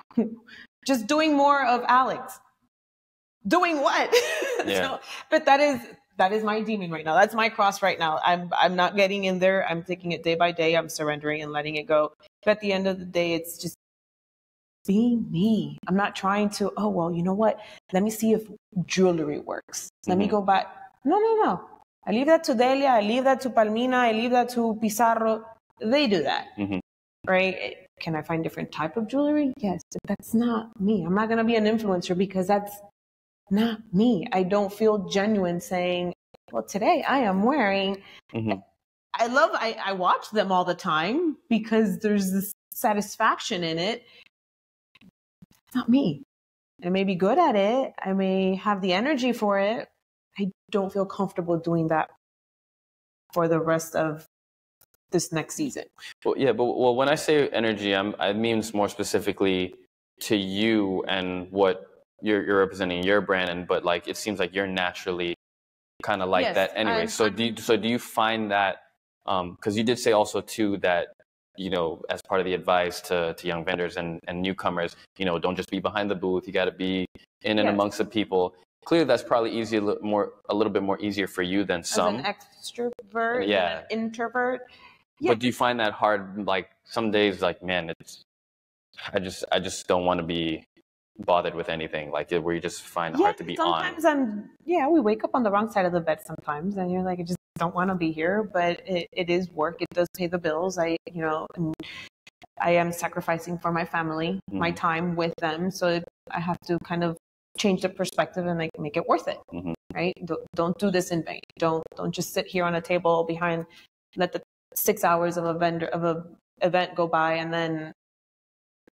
[SPEAKER 1] Just doing more of Alex. Doing what?
[SPEAKER 2] Yeah.
[SPEAKER 1] But that is my demon right now. That's my cross right now. I'm not getting in there. I'm taking it day by day. I'm surrendering and letting it go. But at the end of the day, it's just being me. I'm not trying to, oh, well, you know what? Let me see if jewelry works. Let me go back. No. I leave that to Delia. I leave that to Palmina. I leave that to Pizarro. They do that. Right? Can I find different type of jewelry? Yes. But that's not me. I'm not going to be an influencer because that's not me. I don't feel genuine saying, well, today I am wearing, I watch them all the time because there's this satisfaction in it. It's not me. I may be good at it. I may have the energy for it. I don't feel comfortable doing that for the rest of this next season.
[SPEAKER 2] Well, yeah, but when I say energy, I mean more specifically to you and what you're representing your brand, and but like it seems like you're naturally kind of like that anyway. So do you find that because you did say also too that as part of the advice to young vendors and newcomers, don't just be behind the booth, you got to be in and amongst the people. Clearly that's probably a little bit more easier for you than some.
[SPEAKER 1] As an extrovert, than an introvert.
[SPEAKER 2] But do you find that hard? Like some days, like, man, I just don't want to be bothered with anything, like where you just find it hard to be
[SPEAKER 1] sometimes
[SPEAKER 2] on.
[SPEAKER 1] we wake up on the wrong side of the bed sometimes, and you're like, I just don't want to be here, but it is work. It does pay the bills. And I am sacrificing for my family, my time with them. So I have to kind of change the perspective and make it worth it, right? Don't do this in vain. Don't just sit here on a table behind, let the 6 hours of a event go by, and then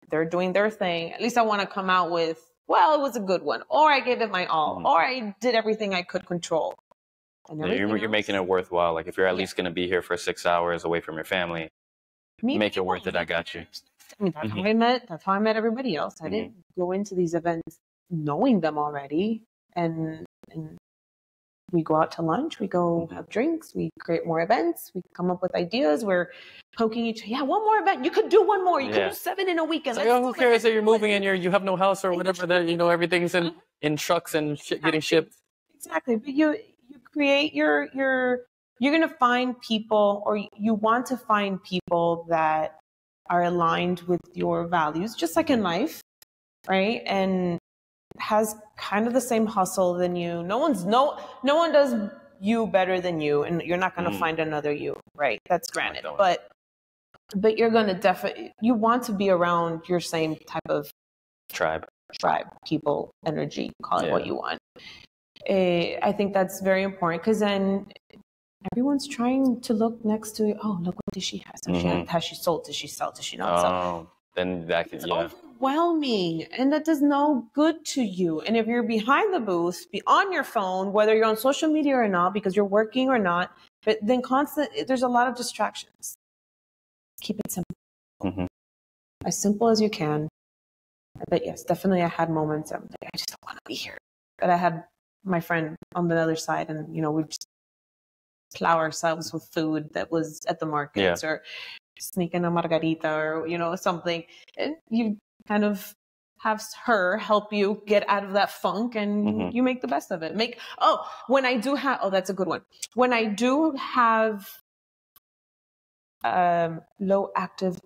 [SPEAKER 1] they're doing their thing. At least I want to come out with, well, it was a good one, or I gave it my all, or I did everything I could control. And
[SPEAKER 2] you're making it worthwhile. Like if you're at least going to be here for 6 hours away from your family, make it worth it. I got you.
[SPEAKER 1] I mean, that's how I met everybody else. I didn't go into these events knowing them already, and we go out to lunch, we go have drinks, we create more events, we come up with ideas, we're poking each other. Yeah, one more event. You could do one more. You could do 7 in a weekend.
[SPEAKER 2] Like, who cares that you're moving and you have no house or whatever, that everything's in trucks and shit getting shipped.
[SPEAKER 1] Exactly. But you create you're going to find people, or you want to find people that are aligned with your values, just like in life, right? And has kind of the same hustle than you. No one does you better than you, and you're not going to find another you, right? That's granted. But you're going to you want to be around your same type of
[SPEAKER 2] tribe,
[SPEAKER 1] people, energy, call it what you want. I think that's very important, because then everyone's trying to look next to you. Oh, look what does she have. Has she sold? Does she sell? Does she not sell?
[SPEAKER 2] Then that could,
[SPEAKER 1] overwhelming, and that does no good to you. And if you're behind the booth, be on your phone, whether you're on social media or not, because you're working or not, but then there's a lot of distractions. Keep it simple. As simple as you can. But yes, definitely I had moments of, I just don't want to be here. But I had my friend on the other side, and we just plow ourselves with food that was at the markets, or sneak in a Margarita, or something, and you kind of have her help you get out of that funk, and you make the best of it. When I do have, that's a good one. When I do have low active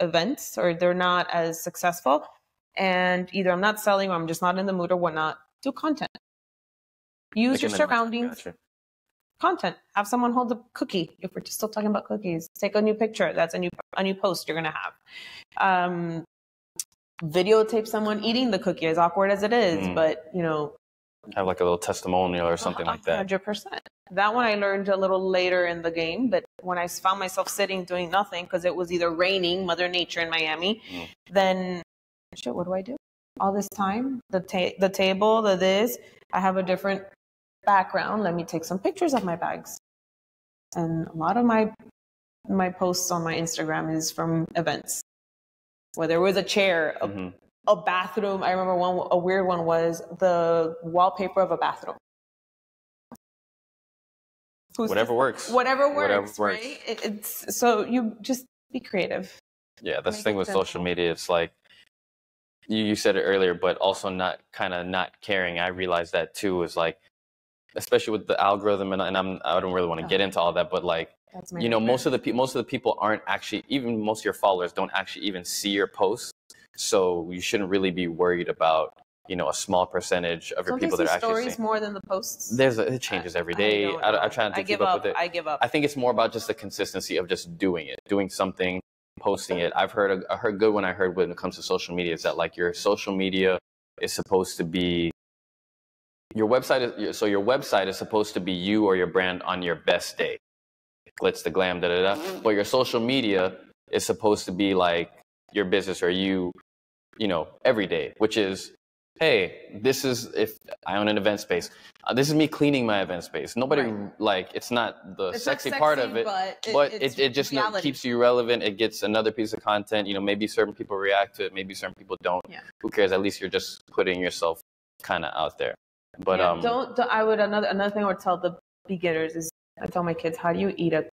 [SPEAKER 1] events, or they're not as successful, and either I'm not selling, or I'm just not in the mood, or whatnot, do content. Use your surroundings. Gotcha. Content. Have someone hold a cookie. If we're still talking about cookies, take a new picture. That's a new post you're gonna have. Videotape someone eating the cookie, as awkward as it is, but
[SPEAKER 2] have like a little testimonial or something like that.
[SPEAKER 1] 100%. That one I learned a little later in the game, but when I found myself sitting doing nothing because it was either raining, Mother Nature in Miami, then shit, what do I do? All this time, the table, this, I have a different background. Let me take some pictures of my bags. And a lot of my posts on my Instagram is from events, where there was a chair, a bathroom. I remember a weird one was the wallpaper of a bathroom.
[SPEAKER 2] Whatever works,
[SPEAKER 1] right? It's so you just be creative.
[SPEAKER 2] Yeah, that's the thing with social media. It's like you said it earlier, but also not caring. I realized that too, is like, especially with the algorithm, and I don't really want to get into all that, but like, most of the people aren't actually, even most of your followers don't actually even see your posts. So you shouldn't really be worried about, a small percentage of your people that are actually
[SPEAKER 1] stories more than the posts.
[SPEAKER 2] It changes every day. I try not to keep up with it.
[SPEAKER 1] I give up.
[SPEAKER 2] I think it's more about just the consistency of just doing something, posting it. I heard good when it comes to social media is that like your social media is supposed to be your website is supposed to be you or your brand on your best day. Glitz, the glam, But your social media is supposed to be like your business or you, every day, which is hey, this is, if I own an event space, this is me cleaning my event space. Nobody, like, it's not the sexy part of it, but it just keeps you relevant. It gets another piece of content. You know, maybe certain people react to it, maybe certain people don't. Yeah. Who cares? At least you're just putting yourself kind of out there. But
[SPEAKER 1] don't I would another thing I would tell the beginners is, I tell my kids, how do you eat an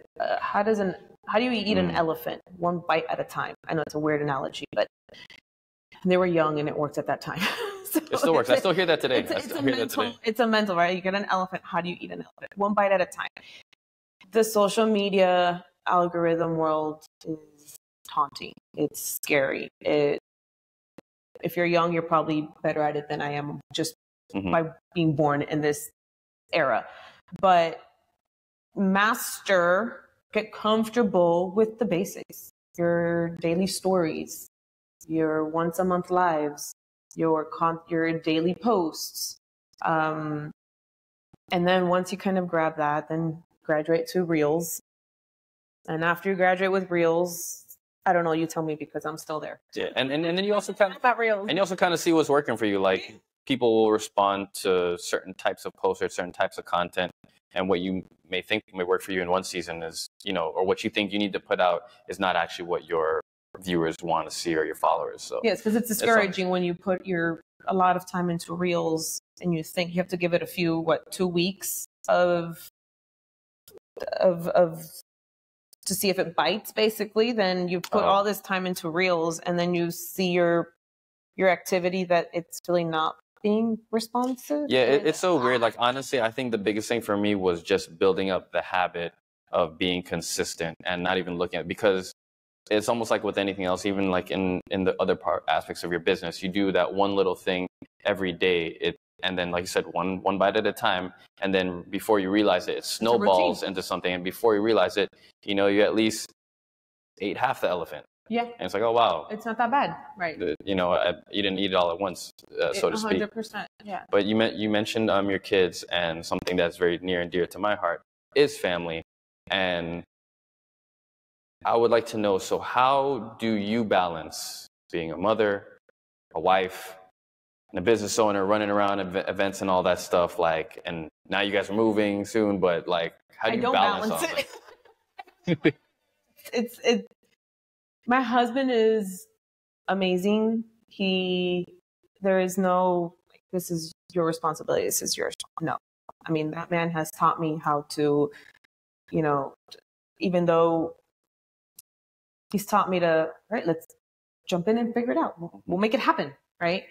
[SPEAKER 1] elephant one bite at a time? I know it's a weird analogy, but they were young and it worked at that time. So
[SPEAKER 2] it still works. I still hear that today.
[SPEAKER 1] It's a mental, right? You get an elephant. How do you eat an elephant? One bite at a time. The social media algorithm world is haunting. It's scary. If you're young, you're probably better at it than I am, just by being born in this era. But get comfortable with the basics. Your daily stories, your once a month lives, your daily posts. And then once you kind of grab that, then graduate to Reels. And after you graduate with Reels, I don't know, you tell me because I'm still there.
[SPEAKER 2] Yeah, and then you also kind of
[SPEAKER 1] about Reels.
[SPEAKER 2] And you also kind of see what's working for you. Like, people will respond to certain types of posts or certain types of content, and what you may think may work for you in one season is, you know, or what you think you need to put out is not actually what your viewers want to see or your followers. So
[SPEAKER 1] yes, because it's discouraging when you put a lot of time into Reels and you think you have to give it 2 weeks of to see if it bites, basically. Then you put all this time into Reels and then you see your activity that it's really not being responsive.
[SPEAKER 2] Yeah, it's so weird. Like, honestly, I think the biggest thing for me was just building up the habit of being consistent and not even looking at, because it's almost like with anything else, even like in the other aspects of your business, you do that one little thing every day, and then, like you said, one bite at a time, and then before you realize it, it snowballs into something, and before you realize it, you know, you at least ate half the elephant.
[SPEAKER 1] Yeah.
[SPEAKER 2] And it's like, oh, wow.
[SPEAKER 1] It's not that bad, right?
[SPEAKER 2] You know, you didn't eat it all at once, so to speak.
[SPEAKER 1] 100%, yeah.
[SPEAKER 2] But you mentioned your kids, and something that's very near and dear to my heart is family. And I would like to know, so how do you balance being a mother, a wife, and a business owner, running around events and all that stuff? Like, and now you guys are moving soon, but like, how do you balance all that?
[SPEAKER 1] It's my husband is amazing. There is no, like, this is your responsibility, this is yours. No. I mean, that man has taught me how to, you know, even though he's taught me to, right, let's jump in and figure it out. We'll make it happen, right?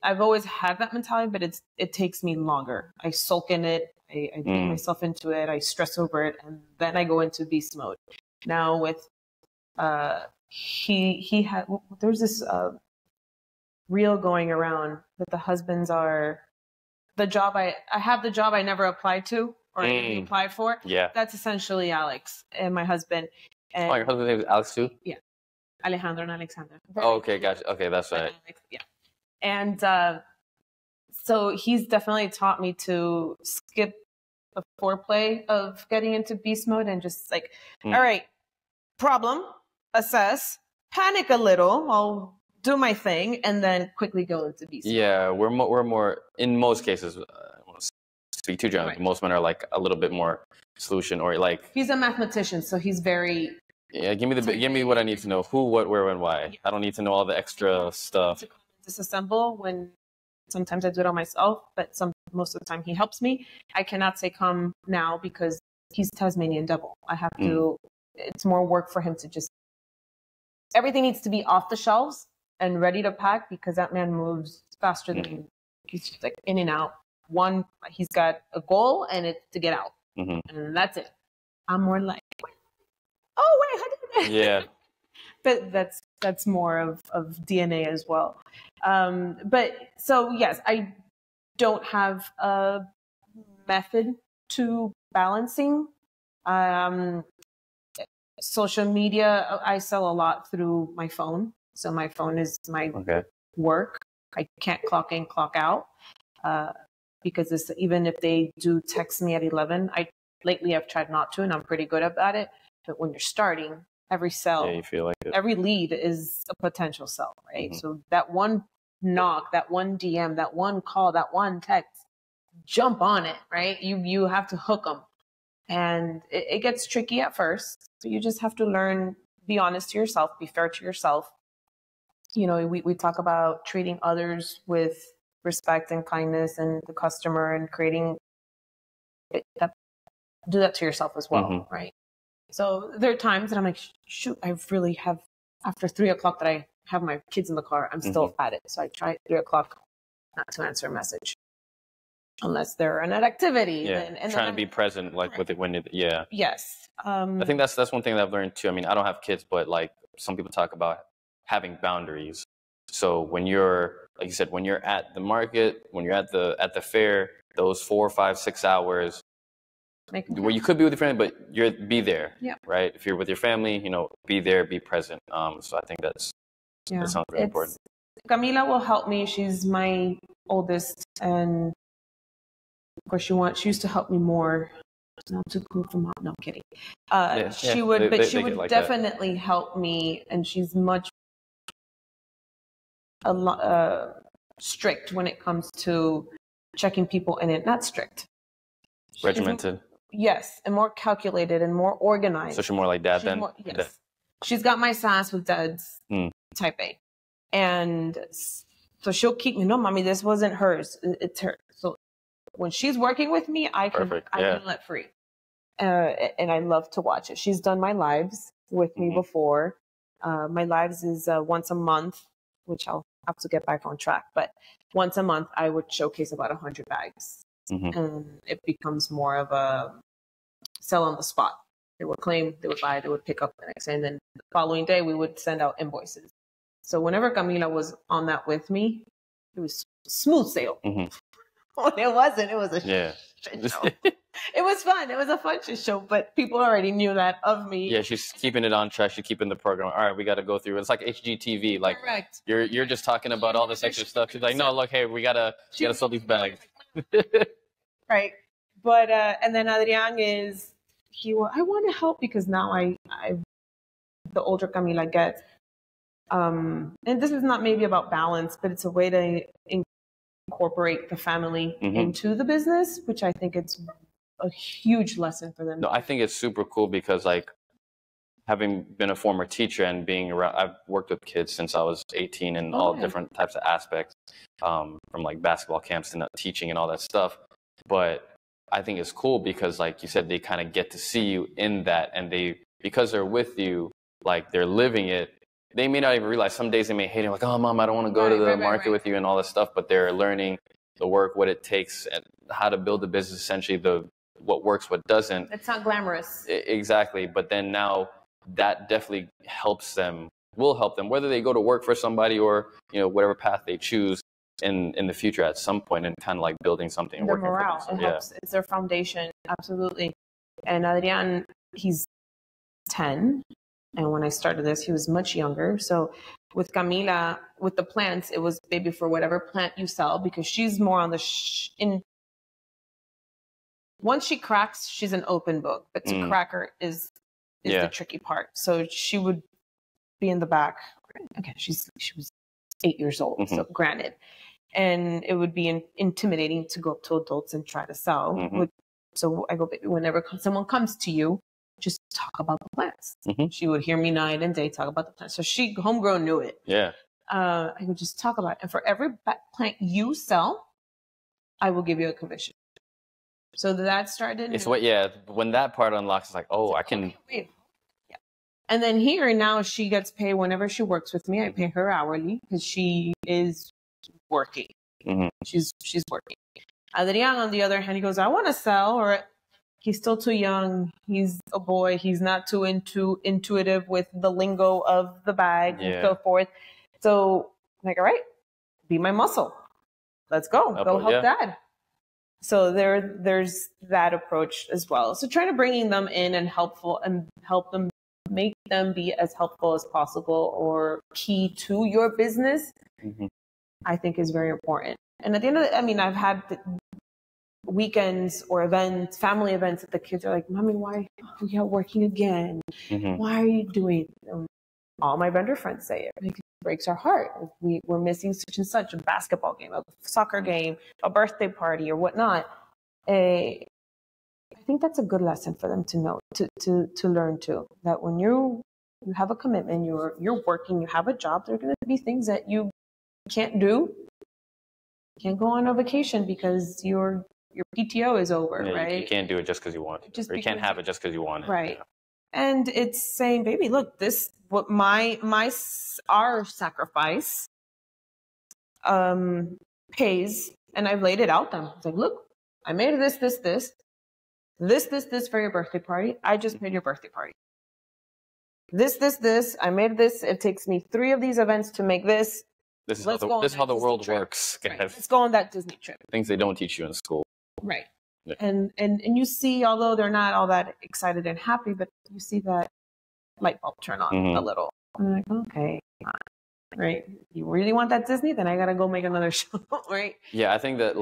[SPEAKER 1] I've always had that mentality, but it takes me longer. I sulk in it. I get myself into it. I stress over it, and then I go into beast mode. Now with there's this reel going around that the husbands are I have the job I never applied to or I applied for. Yeah, that's essentially Alex and my husband. And,
[SPEAKER 2] your husband's name is Alex too?
[SPEAKER 1] Yeah, Alejandra and Alexandra.
[SPEAKER 2] Oh, okay, gotcha. Okay, that's right.
[SPEAKER 1] Alex, yeah, and so he's definitely taught me to skip the foreplay of getting into beast mode and just like, all right, problem, assess, panic a little, I'll do my thing, and then quickly go into beast mode.
[SPEAKER 2] Yeah, we're more in most cases. I won't speak too generally. Right. Most men are like a little bit more solution or like.
[SPEAKER 1] He's a mathematician, so he's very.
[SPEAKER 2] Yeah, give me what I need to know: who, what, where, and why. Yeah. I don't need to know all the extra stuff.
[SPEAKER 1] To disassemble when. Sometimes I do it on myself, but most of the time he helps me. I cannot say come now because he's Tasmanian devil. I have to, it's more work for him to just, everything needs to be off the shelves and ready to pack because that man moves faster than, he's just like in and out. He's got a goal and it's to get out. And that's it. I'm more like, oh wait, how did that?
[SPEAKER 2] Yeah.
[SPEAKER 1] But that's more of DNA as well. But so yes, I don't have a method to balancing. Social media, I sell a lot through my phone. So my phone is my work. I can't clock in, clock out, because even if they do text me at 11, lately I've tried not to, and I'm pretty good about it. But when you're starting, every sell,
[SPEAKER 2] you feel like it.
[SPEAKER 1] Every lead is a potential sell, right? So that one knock, that one DM, that one call, that one text, jump on it, right? You have to hook them. And it gets tricky at first. So you just have to learn, be honest to yourself, be fair to yourself. You know, we talk about treating others with respect and kindness and the customer and creating that, do that to yourself as well, right? So there are times that I'm like, shoot, I really have, after 3 o'clock that I have my kids in the car, I'm still at it. So I try at 3 o'clock not to answer a message. Unless they're in an activity.
[SPEAKER 2] Yeah,
[SPEAKER 1] and
[SPEAKER 2] trying to be present, like with it when it, yeah.
[SPEAKER 1] Yes.
[SPEAKER 2] I think that's one thing that I've learned too. I mean, I don't have kids, but like some people talk about having boundaries. So when you're, like you said, when you're at the market, when you're at the fair, those 4, 5, 6 hours, where you could be with your family, but be there, right? If you're with your family, you know, be there, be present. So I think that sounds very important.
[SPEAKER 1] Camila will help me. She's my oldest, and of course, she used to help me more. It's not too cool for mom. No, I'm kidding. She would like definitely help me, and she's strict when it comes to checking people in it. Not strict.
[SPEAKER 2] Regimented.
[SPEAKER 1] Yes, and more calculated and more organized.
[SPEAKER 2] So she's more like dad then?
[SPEAKER 1] Yes. She's got my sass with dad's type A. And so she'll keep me, no, mommy, this wasn't hers. It's hers. So when she's working with me, I can let free. And I love to watch it. She's done my lives with me before. My lives is once a month, which I'll have to get back on track. But once a month, I would showcase about 100 bags. And it becomes more of a sell on the spot. They would claim, they would buy, they would pick up the next day. And then the following day, we would send out invoices. So whenever Camila was on that with me, it was smooth sail. Well, it wasn't. It was a shit show. It was fun. It was a fun shit show, but people already knew that of me.
[SPEAKER 2] Yeah, she's keeping it on track. She's keeping the program. All right, we got to go through. It's like HGTV. Like
[SPEAKER 1] correct.
[SPEAKER 2] You're just talking about all this extra stuff. She's like, no, look, hey, we gotta sell these bags.
[SPEAKER 1] Right. But and then Adrian is I want to help because now I the older Camila gets. And this is not maybe about balance, but it's a way to incorporate the family into the business, which I think it's a huge lesson for them.
[SPEAKER 2] No, I think it's super cool because like having been a former teacher and being around, I've worked with kids since I was 18 in all different types of aspects, from like basketball camps and teaching and all that stuff. But I think it's cool because like you said, they kind of get to see you in that, and because they're with you, like they're living it. They may not even realize. Some days they may hate it, like, oh, mom, I don't want to go to the market with you and all this stuff. But they're learning the work, what it takes, and how to build a business, essentially what works, what doesn't.
[SPEAKER 1] It's not glamorous.
[SPEAKER 2] Exactly. But then now that definitely will help them, whether they go to work for somebody or, you know, whatever path they choose in the future at some point, and kind of like building something and
[SPEAKER 1] the
[SPEAKER 2] working
[SPEAKER 1] morale,
[SPEAKER 2] for them.
[SPEAKER 1] it helps. It's their foundation. Absolutely. And Adrian, he's 10. And when I started this, he was much younger. So with Camila, with the plants, it was baby for whatever plant you sell, because she's more on the once she cracks, she's an open book. But to crack her is the tricky part. So she would be in the back. Okay, she was 8 years old, so granted. And it would be intimidating to go up to adults and try to sell. So I go, baby, whenever someone comes to you, just talk about the plants. She would hear me night and day talk about the plants. So homegrown knew it.
[SPEAKER 2] Yeah.
[SPEAKER 1] I would just talk about it. And for every plant you sell, I will give you a commission. So that started.
[SPEAKER 2] It's when that part unlocks, it's like, oh, I can.
[SPEAKER 1] Okay, yeah. And then now she gets paid whenever she works with me. I pay her hourly because she is working. She's working. Adrian, on the other hand, he goes, I want to sell, or he's still too young. He's a boy. He's not too intuitive with the lingo of the bag and so forth. So I'm like, all right, be my muscle. Let's go. Go help dad. So there's that approach as well. So trying to bringing them in and help them, make them be as helpful as possible or key to your business, I think is very important. And at the end of I've had weekends or events, family events, that the kids are like, Mommy, why are we out working again? Why are you doing it? All my vendor friends say it. breaks our heart. We're missing such and such, a basketball game, a soccer game, a birthday party, or whatnot. I think that's a good lesson for them to know, to learn too. That when you have a commitment, you're working, you have a job, there are going to be things that you can't do. You can't go on a vacation because your PTO is over, right?
[SPEAKER 2] You can't do it just because you want it. Or you can't have it just because you want it.
[SPEAKER 1] Right. And it's saying, baby, look, this, what our sacrifice pays, and I've laid it out them. It's like, look, I made this for your birthday party. I just made your birthday party. This, I made this. It takes me 3 of these events to make this.
[SPEAKER 2] This is how the world works.
[SPEAKER 1] Right. Let's go on that Disney trip.
[SPEAKER 2] Things they don't teach you in school.
[SPEAKER 1] Right.
[SPEAKER 2] Yeah.
[SPEAKER 1] And you see, although they're not all that excited and happy, but you see that light bulb turn on a little. I'm like, okay, right. You really want that Disney? Then I got to go make another show, right?
[SPEAKER 2] Yeah, I think that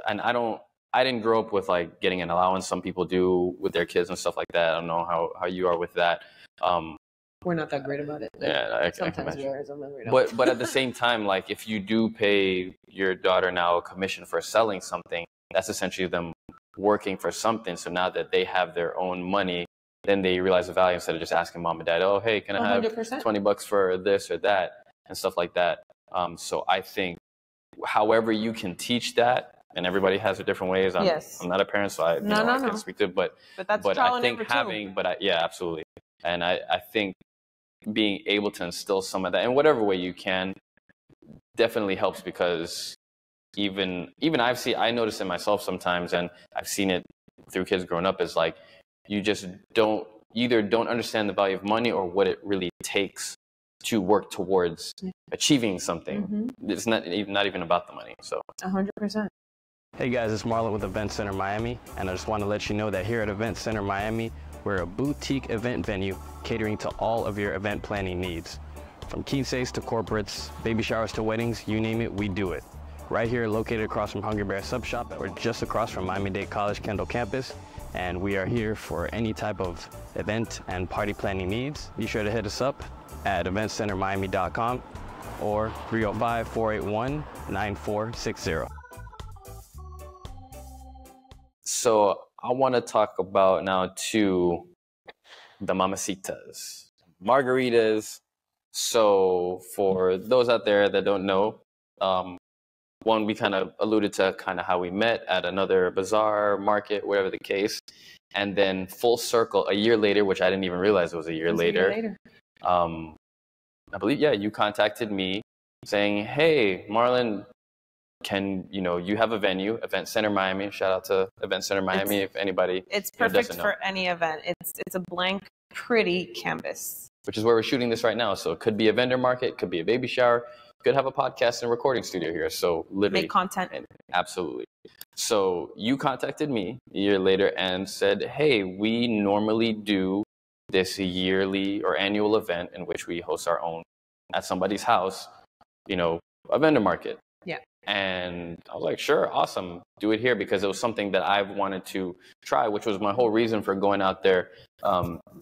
[SPEAKER 2] and I didn't grow up with like getting an allowance. Some people do with their kids and stuff like that. I don't know how you are with that.
[SPEAKER 1] We're not that great about it.
[SPEAKER 2] Yeah,
[SPEAKER 1] sometimes we are, sometimes we don't.
[SPEAKER 2] But at the same time, like if you do pay your daughter now a commission for selling something, that's essentially them working for something. So now that they have their own money, then they realize the value instead of just asking mom and dad, oh, hey, can I have
[SPEAKER 1] 100%.
[SPEAKER 2] $20 for this or that and stuff like that. So I think however you can teach that, and everybody has their different ways. I'm not a parent, so I can't speak to it. But I think yeah, absolutely. And I think being able to instill some of that in whatever way you can definitely helps, because even I notice it myself sometimes, and I've seen it through kids growing up, is like you just don't understand the value of money or what it really takes to work towards achieving something. It's not even about the money. So
[SPEAKER 1] 100%.
[SPEAKER 3] Hey guys, it's Marlon with Event Center Miami, and I just want to let you know that here at Event Center Miami, we're a boutique event venue catering to all of your event planning needs. From quinceañeras to corporates, baby showers to weddings, you name it, we do it. Right here, located across from Hungry Bear Sub Shop, we're just across from Miami-Dade College Kendall campus, and we are here for any type of event and party planning needs. Be sure to hit us up at eventcentermiami.com or 305-481-9460.
[SPEAKER 2] So I want to talk about now too the Mamacitas, Margaritas. So for those out there that don't know, one, we kind of alluded to kind of how we met at another bazaar, market, whatever the case. And then full circle, a year later, which I didn't even realize it was a year later. I believe, you contacted me saying, hey, Marlon, you have a venue, Event Center Miami. Shout out to Event Center Miami if anybody
[SPEAKER 1] It's perfect for any event. It's a blank, pretty canvas.
[SPEAKER 2] Which is where we're shooting this right now. So it could be a vendor market, could be a baby shower, could have a podcast and a recording studio here. So literally
[SPEAKER 1] make content.
[SPEAKER 2] Absolutely. So you contacted me a year later and said, hey, we normally do this yearly or annual event in which we host our own at somebody's house, a vendor market.
[SPEAKER 1] Yeah.
[SPEAKER 2] And I was like, sure, awesome, do it here, because it was something that I've wanted to try, which was my whole reason for going out there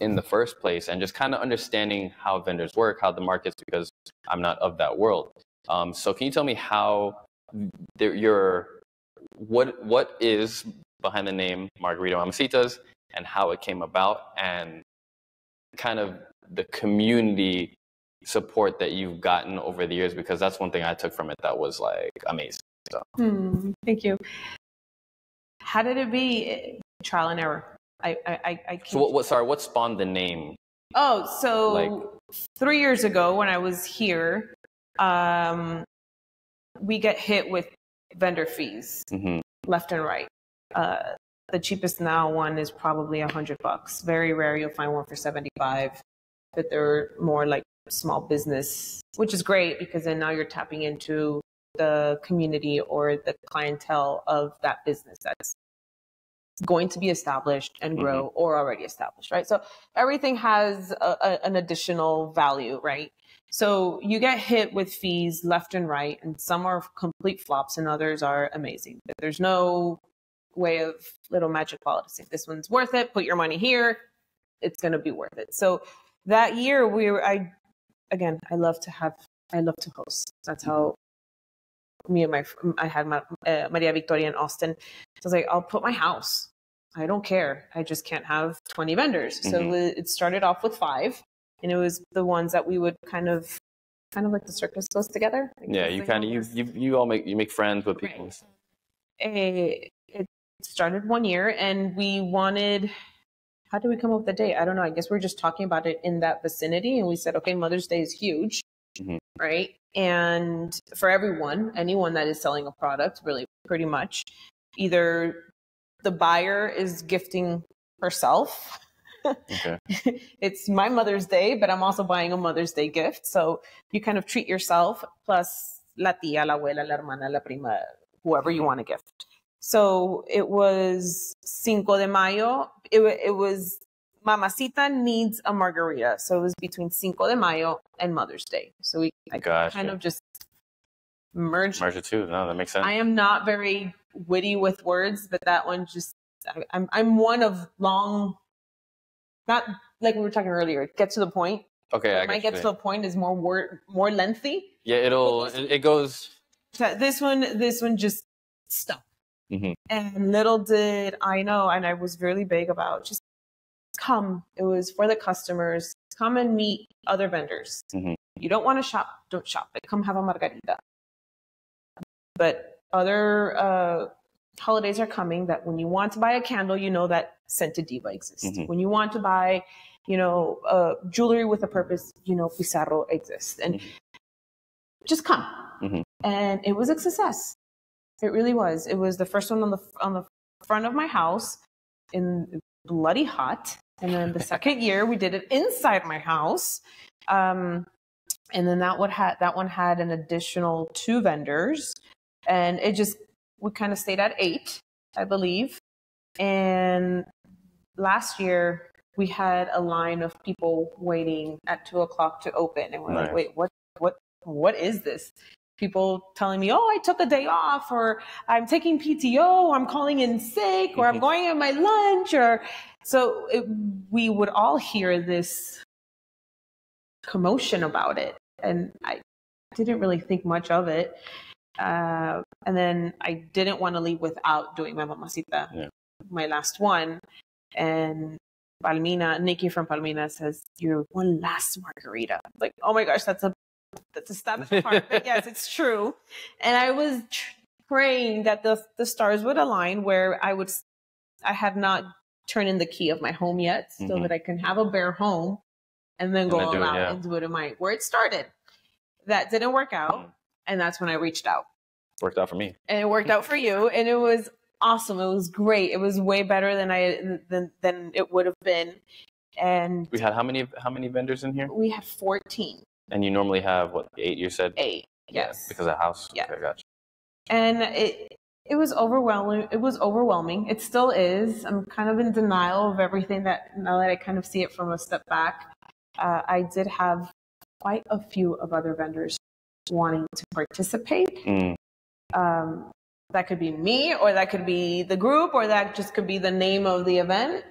[SPEAKER 2] in the first place, and just kind of understanding how vendors work, how the markets, because I'm not of that world. So can you tell me how what is behind the name Margarita Mamacitas and how it came about, and kind of the community support that you've gotten over the years, because that's one thing I took from it that was like amazing. So.
[SPEAKER 1] Thank you. How did it be? Trial and error.
[SPEAKER 2] So what spawned the name?
[SPEAKER 1] Oh, so 3 years ago when I was here, we get hit with vendor fees left and right. The cheapest now one is probably $100. Very rare you'll find one for 75, but they're more like small business, which is great, because then now you're tapping into the community or the clientele of that business that's going to be established and grow or already established, right? So everything has an additional value, right? So you get hit with fees left and right, and some are complete flops and others are amazing. But there's no way of little magic ball to say this one's worth it, put your money here, it's going to be worth it. So that year I love to have I love to host. That's how me and I had Maria Victoria in Austin. So I was like, I'll put my house. I don't care. I just can't have 20 vendors. So it started off with 5, and it was the ones that we would kind of like the circus goes together.
[SPEAKER 2] Yeah, you all make friends with people.
[SPEAKER 1] Right. It started 1 year, and we wanted. How did we come up with the date? I don't know. I guess we're just talking about it in that vicinity, and we said, okay, Mother's Day is huge, right? And for anyone that is selling a product, really, pretty much, either the buyer is gifting herself. Okay. It's my Mother's Day, but I'm also buying a Mother's Day gift. So you kind of treat yourself, plus la tía, la abuela, la hermana, la prima, whoever you want to gift. So it was Cinco de Mayo. It was Mamacita needs a margarita. So it was between Cinco de Mayo and Mother's Day. So we kind of just merged
[SPEAKER 2] it too. No, that makes sense.
[SPEAKER 1] I am not very witty with words, but that one just, I'm one of long, not like we were talking earlier, get to the point.
[SPEAKER 2] Okay.
[SPEAKER 1] When I get to the point is more lengthy.
[SPEAKER 2] Yeah, it goes.
[SPEAKER 1] This one just stuck. And little did I know, and I was really big about just come. It was for the customers. Come and meet other vendors. You don't want to shop, don't shop. But come have a margarita. But other holidays are coming that when you want to buy a candle, you know that Scented Diva exists. When you want to buy, jewelry with a purpose, Pizarro exists. And just come. And it was a success. It really was. It was the first one on the front of my house in bloody hot. And then the second year we did it inside my house. And then that one had an additional 2 vendors. And we kind of stayed at 8, I believe. And last year we had a line of people waiting at 2:00 to open. And we're like, wait, what is this? People telling me, oh, I took a day off, or I'm taking PTO, I'm calling in sick, or I'm going on my lunch. We would all hear this commotion about it. And I didn't really think much of it. And then I didn't want to leave without doing my Mamacita, my last one. And Nikki from Palmina says, your one last margarita. Like, oh my gosh, that's a step apart. But yes, it's true. And I was praying that the stars would align where I had not turned in the key of my home yet, so that I can have a bare home and then go all out and do it where it started. That didn't work out. And that's when I reached out.
[SPEAKER 2] Worked out for me.
[SPEAKER 1] And it worked out for you. And it was awesome. It was great. It was way better than it would have been. And
[SPEAKER 2] we had how many vendors in here?
[SPEAKER 1] We had 14.
[SPEAKER 2] And you normally have 8? You said
[SPEAKER 1] 8. Yes.
[SPEAKER 2] Because of house.
[SPEAKER 1] Yeah.
[SPEAKER 2] Okay, gotcha.
[SPEAKER 1] And it was overwhelming. It was overwhelming. It still is. I'm kind of in denial of everything now that I kind of see it from a step back. I did have quite a few of other vendors wanting to participate. That could be me, or that could be the group, or that just could be the name of the event.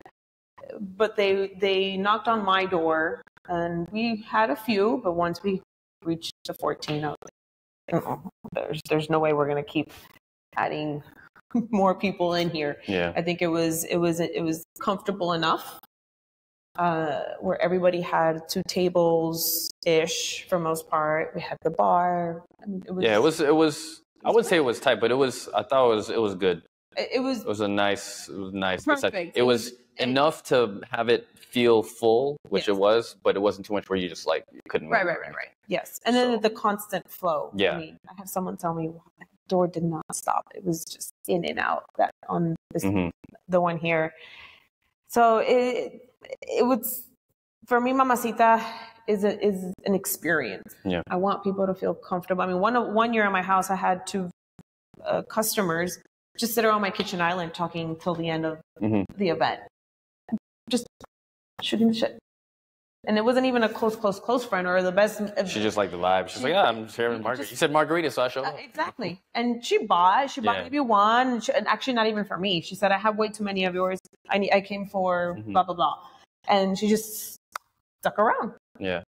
[SPEAKER 1] But they knocked on my door, and we had a few, but once we reached the 14, I was like, there's no way we're going to keep adding more people in here.
[SPEAKER 2] Yeah.
[SPEAKER 1] I think it was comfortable enough, where everybody had 2 tables ish for most part. We had the bar. I mean, it was I wouldn't say it was tight, but I thought it was good. It was a nice.
[SPEAKER 2] Perfect. It was enough to have it feel full, which it was, but it wasn't too much where you just you couldn't.
[SPEAKER 1] Right. Yes. And then the constant flow.
[SPEAKER 2] Yeah.
[SPEAKER 1] I mean, I have someone tell me, wow, the door did not stop. It was just in and out on this, the one here. So it was, for me, Mamacita is an experience.
[SPEAKER 2] Yeah.
[SPEAKER 1] I want people to feel comfortable. I mean, one year in my house, I had 2 customers just sit around my kitchen island talking till the end of the event. Just shooting the shit. And it wasn't even a close friend or the best.
[SPEAKER 2] She just liked the vibe. She's like, I'm sharing Margarita. You said Margarita, so I showed up.
[SPEAKER 1] Exactly. And she bought maybe one. And actually, not even for me. She said, I have way too many of yours. I came for blah, blah, blah. And she just stuck around.
[SPEAKER 2] Yeah.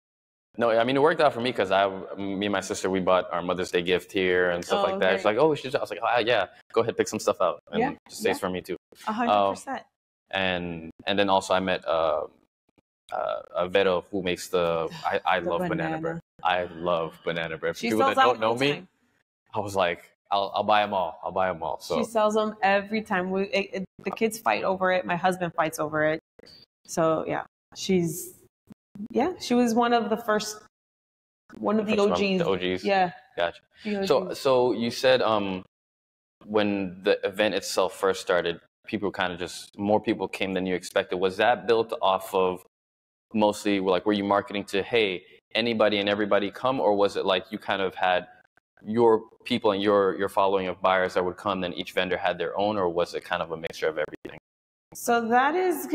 [SPEAKER 2] No, I mean, it worked out for me because me and my sister, we bought our Mother's Day gift here and stuff like that. She's like, oh, we should. I was like, oh, yeah, go ahead, pick some stuff out. And it just stays for me too.
[SPEAKER 1] 100%.
[SPEAKER 2] And then also I met Vero, who makes I love banana bread. I love banana bread. For people that don't know me, I was like, I'll buy them all. I'll buy them all. So
[SPEAKER 1] she sells them every time. The kids fight over it. My husband fights over it. So yeah, she was one of the OGs.
[SPEAKER 2] The OGs.
[SPEAKER 1] Yeah.
[SPEAKER 2] Gotcha. So you said when the event itself first started, more people came than you expected. Was that built off of mostly were you marketing to, hey, anybody and everybody come, or was it like you kind of had your people and your following of buyers that would come, then each vendor had their own, or was it kind of a mixture of everything?
[SPEAKER 1] So that is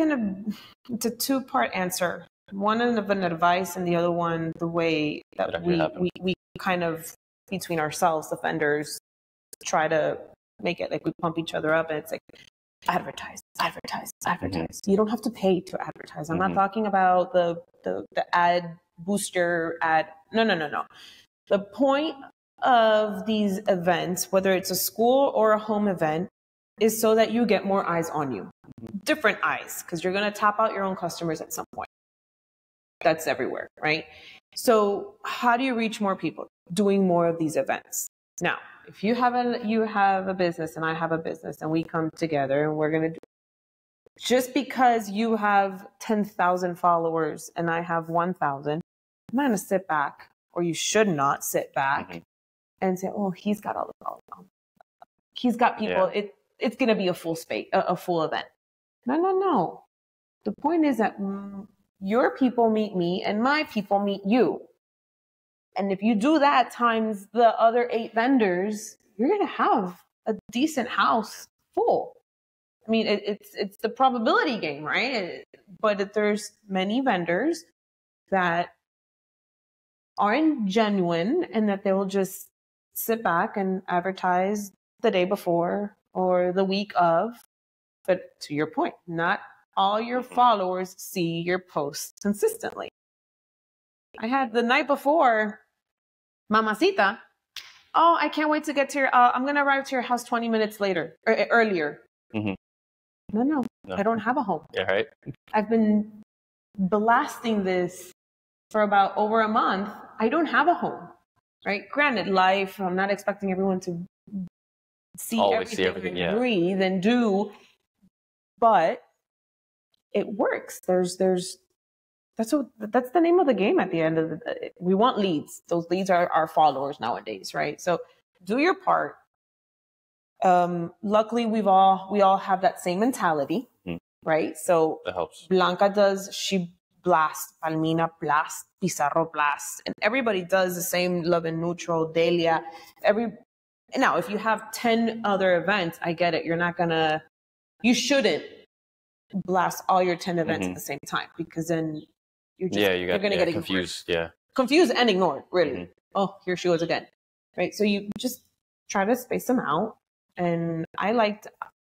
[SPEAKER 1] it's a two-part answer. One of an advice and the other one the way that we kind of between ourselves, the vendors, try to make it like we pump each other up, and it's like advertise. You don't have to pay to advertise. I'm not talking about the ad booster ad. No. The point of these events, whether it's a school or a home event, is so that you get more eyes on you. Different eyes, because you're going to tap out your own customers at some point. That's everywhere, right? So how do you reach more people? Doing more of these events. Now, if you have a business and I have a business and we come together and we're going to just because you have 10,000 followers and I have 1,000, I'm not going to sit back, or you should not sit back and say, oh, he's got all the followers. He's got people. Yeah. It's going to be a full event. No. The point is that your people meet me and my people meet you. And if you do that times the other 8 vendors, you're going to have a decent house full. I mean, it's the probability game, right? But if there's many vendors that aren't genuine and that they will just sit back and advertise the day before or the week of. But to your point, not all your followers see your posts consistently. I had the night before Mamacita. Oh, I can't wait to get to your, I'm going to arrive to your house 20 minutes later or earlier. No, I don't have a home.
[SPEAKER 2] Yeah, right.
[SPEAKER 1] I've been blasting this for about over a month. I don't have a home, right? Granted, life, I'm not expecting everyone to see everything and breathe and do, but it works. That's the name of the game at the end of the day. We want leads. Those leads are our followers nowadays, right? So do your part. Luckily we all have that same mentality, right? So
[SPEAKER 2] that helps.
[SPEAKER 1] Blanca she blasts, Palmina blasts, Pizarro blasts, and everybody does the same. Love and Neutral, Delia, now if you have 10 other events, I get it. You shouldn't blast all your 10 events at the same time, because then you're going to get confused.
[SPEAKER 2] Yeah.
[SPEAKER 1] Confused and ignored, really. Oh, here she goes again. Right. So you just try to space them out. And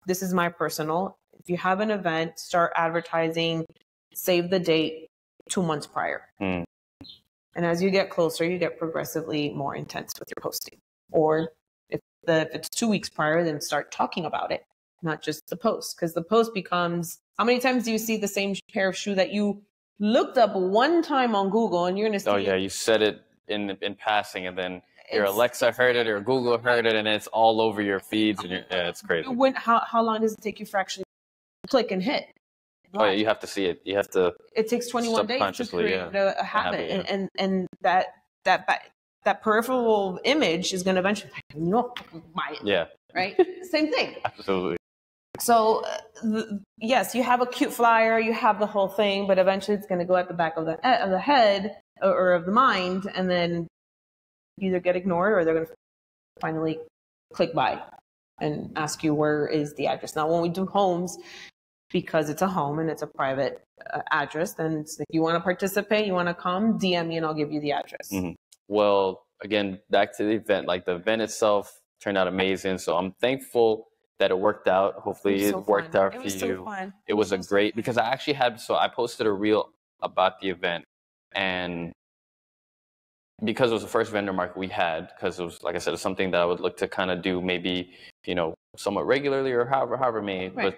[SPEAKER 1] this is my personal, if you have an event, start advertising, save the date 2 months prior. And as you get closer, you get progressively more intense with your posting. Or if it's 2 weeks prior, then start talking about it, not just the post. Because the post becomes, how many times do you see the same pair of shoe that you looked up one time on Google and you're going to see?
[SPEAKER 2] Oh, yeah, you said it in passing, and then your Alexa heard it or Google heard it, and it's all over your feeds. And it's crazy.
[SPEAKER 1] How long does it take you for actually click and hit?
[SPEAKER 2] Oh, yeah, you have to see it. You have to.
[SPEAKER 1] It takes 21 days to create a habit, and that peripheral image is going to eventually buy it.
[SPEAKER 2] Yeah.
[SPEAKER 1] Right. Same thing.
[SPEAKER 2] Absolutely.
[SPEAKER 1] So yes, you have a cute flyer, you have the whole thing, but eventually it's going to go at the back of the head or of the mind, and then either get ignored or they're going to finally click buy and ask you where is the address. Now, when we do homes, because it's a home and it's a private address, then it's like, you want to participate, you want to come, DM me and I'll give you the address.
[SPEAKER 2] Well, again, back to the event, like the event itself turned out amazing. So I'm thankful that it worked out. Hopefully it worked out for you. It was a great, because I actually I posted a reel about the event, and because it was the first vendor market we had, because it was, like I said, it's something that I would look to kind of do maybe, somewhat regularly or however many.
[SPEAKER 1] Right.
[SPEAKER 2] But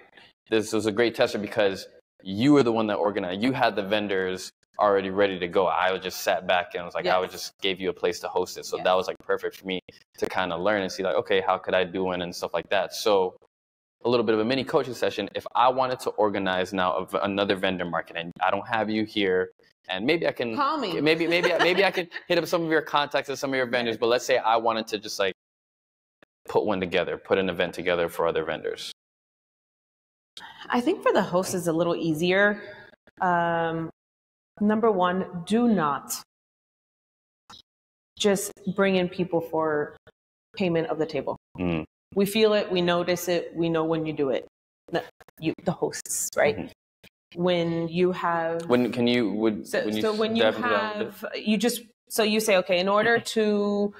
[SPEAKER 2] this was a great tester because you were the one that organized. You had the vendors already ready to go. I just sat back and was like,
[SPEAKER 1] Yes.
[SPEAKER 2] I would just gave you a place to host it. So
[SPEAKER 1] Yes.
[SPEAKER 2] that was like perfect for me to kind of learn and see like, okay, how could I do it and stuff like that. So a little bit of a mini coaching session. If I wanted to organize now another vendor market and I don't have you here, and maybe I can
[SPEAKER 1] call me.
[SPEAKER 2] Maybe I can hit up some of your contacts and some of your vendors. But let's say I wanted to just like put one together, put an event together for other vendors.
[SPEAKER 1] I think for the host is a little easier. Number one, do not just bring in people for payment of the table.
[SPEAKER 2] Mm.
[SPEAKER 1] We feel it, we notice it, we know when you do it. The hosts, right?
[SPEAKER 2] Mm-hmm.
[SPEAKER 1] When you have you say, okay, in order to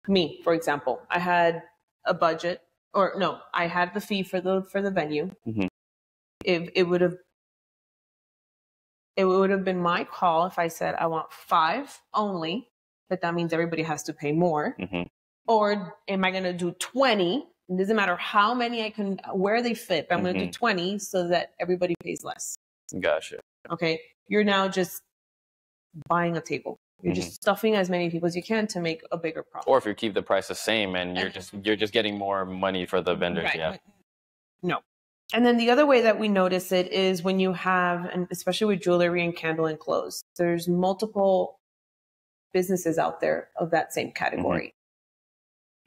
[SPEAKER 1] me, for example, I had a budget, or no, I had the fee for the venue.
[SPEAKER 2] Mm-hmm.
[SPEAKER 1] It would have been my call if I said I want 5 only, but that means everybody has to pay more.
[SPEAKER 2] Mm-hmm.
[SPEAKER 1] Or am I going to do 20? It doesn't matter how many where they fit, but I'm going to do 20 so that everybody pays less.
[SPEAKER 2] Gotcha.
[SPEAKER 1] Okay. You're now just buying a table. You're just stuffing as many people as you can to make a bigger profit.
[SPEAKER 2] Or if you keep the price the same and you're just getting more money for the vendors.
[SPEAKER 1] Right.
[SPEAKER 2] Yeah.
[SPEAKER 1] No. And then the other way that we notice it is when you have, and especially with jewelry and candle and clothes, there's multiple businesses out there of that same category. Mm-hmm.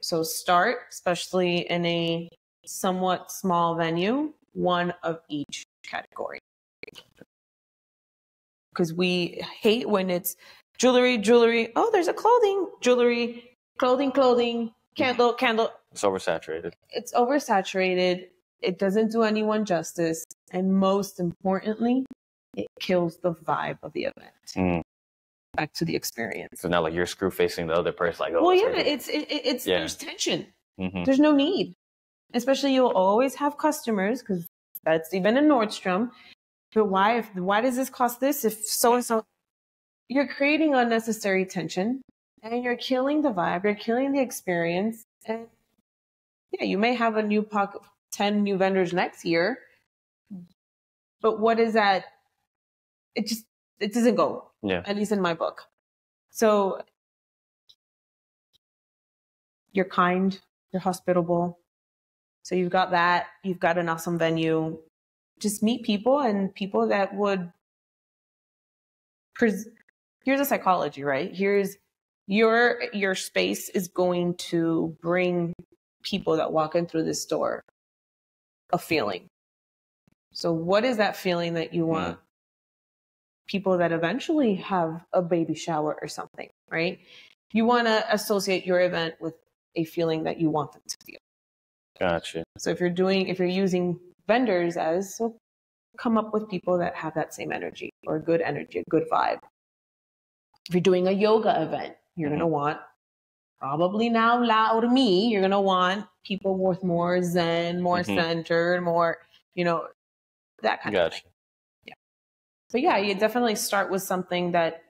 [SPEAKER 1] So start, especially in a somewhat small venue, one of each category. Because we hate when it's jewelry. Oh, there's a jewelry, clothing, candle.
[SPEAKER 2] It's oversaturated.
[SPEAKER 1] It's oversaturated. It doesn't do anyone justice. And most importantly, it kills the vibe of the event.
[SPEAKER 2] Mm.
[SPEAKER 1] Back to the experience.
[SPEAKER 2] So now like you're screw facing the other person. Like, oh,
[SPEAKER 1] well, yeah, there's tension.
[SPEAKER 2] Mm-hmm.
[SPEAKER 1] There's no need. Especially you'll always have customers, because that's even in Nordstrom. But why does this cost this if so-and-so? You're creating unnecessary tension and you're killing the vibe. You're killing the experience. And yeah, you may have 10 new vendors next year. But what is that? It doesn't go.
[SPEAKER 2] Yeah.
[SPEAKER 1] At least in my book. So you're kind, you're hospitable. So you've got that. You've got an awesome venue. Just meet people, and people that would. Here's the psychology, right? Here's your space is going to bring people that walk in through this door a feeling. So what is that feeling that you want?
[SPEAKER 2] Mm. People
[SPEAKER 1] that eventually have a baby shower or something, right? You want to associate your event with a feeling that you want them to feel.
[SPEAKER 2] Gotcha.
[SPEAKER 1] So if you're using vendors so come up with people that have that same energy, or a good energy, a good vibe. If you're doing a yoga event, you're going to want, probably now loud me, you're going to want people with more zen, more centered, more, that kind of thing. Yeah. So yeah, you definitely start with something that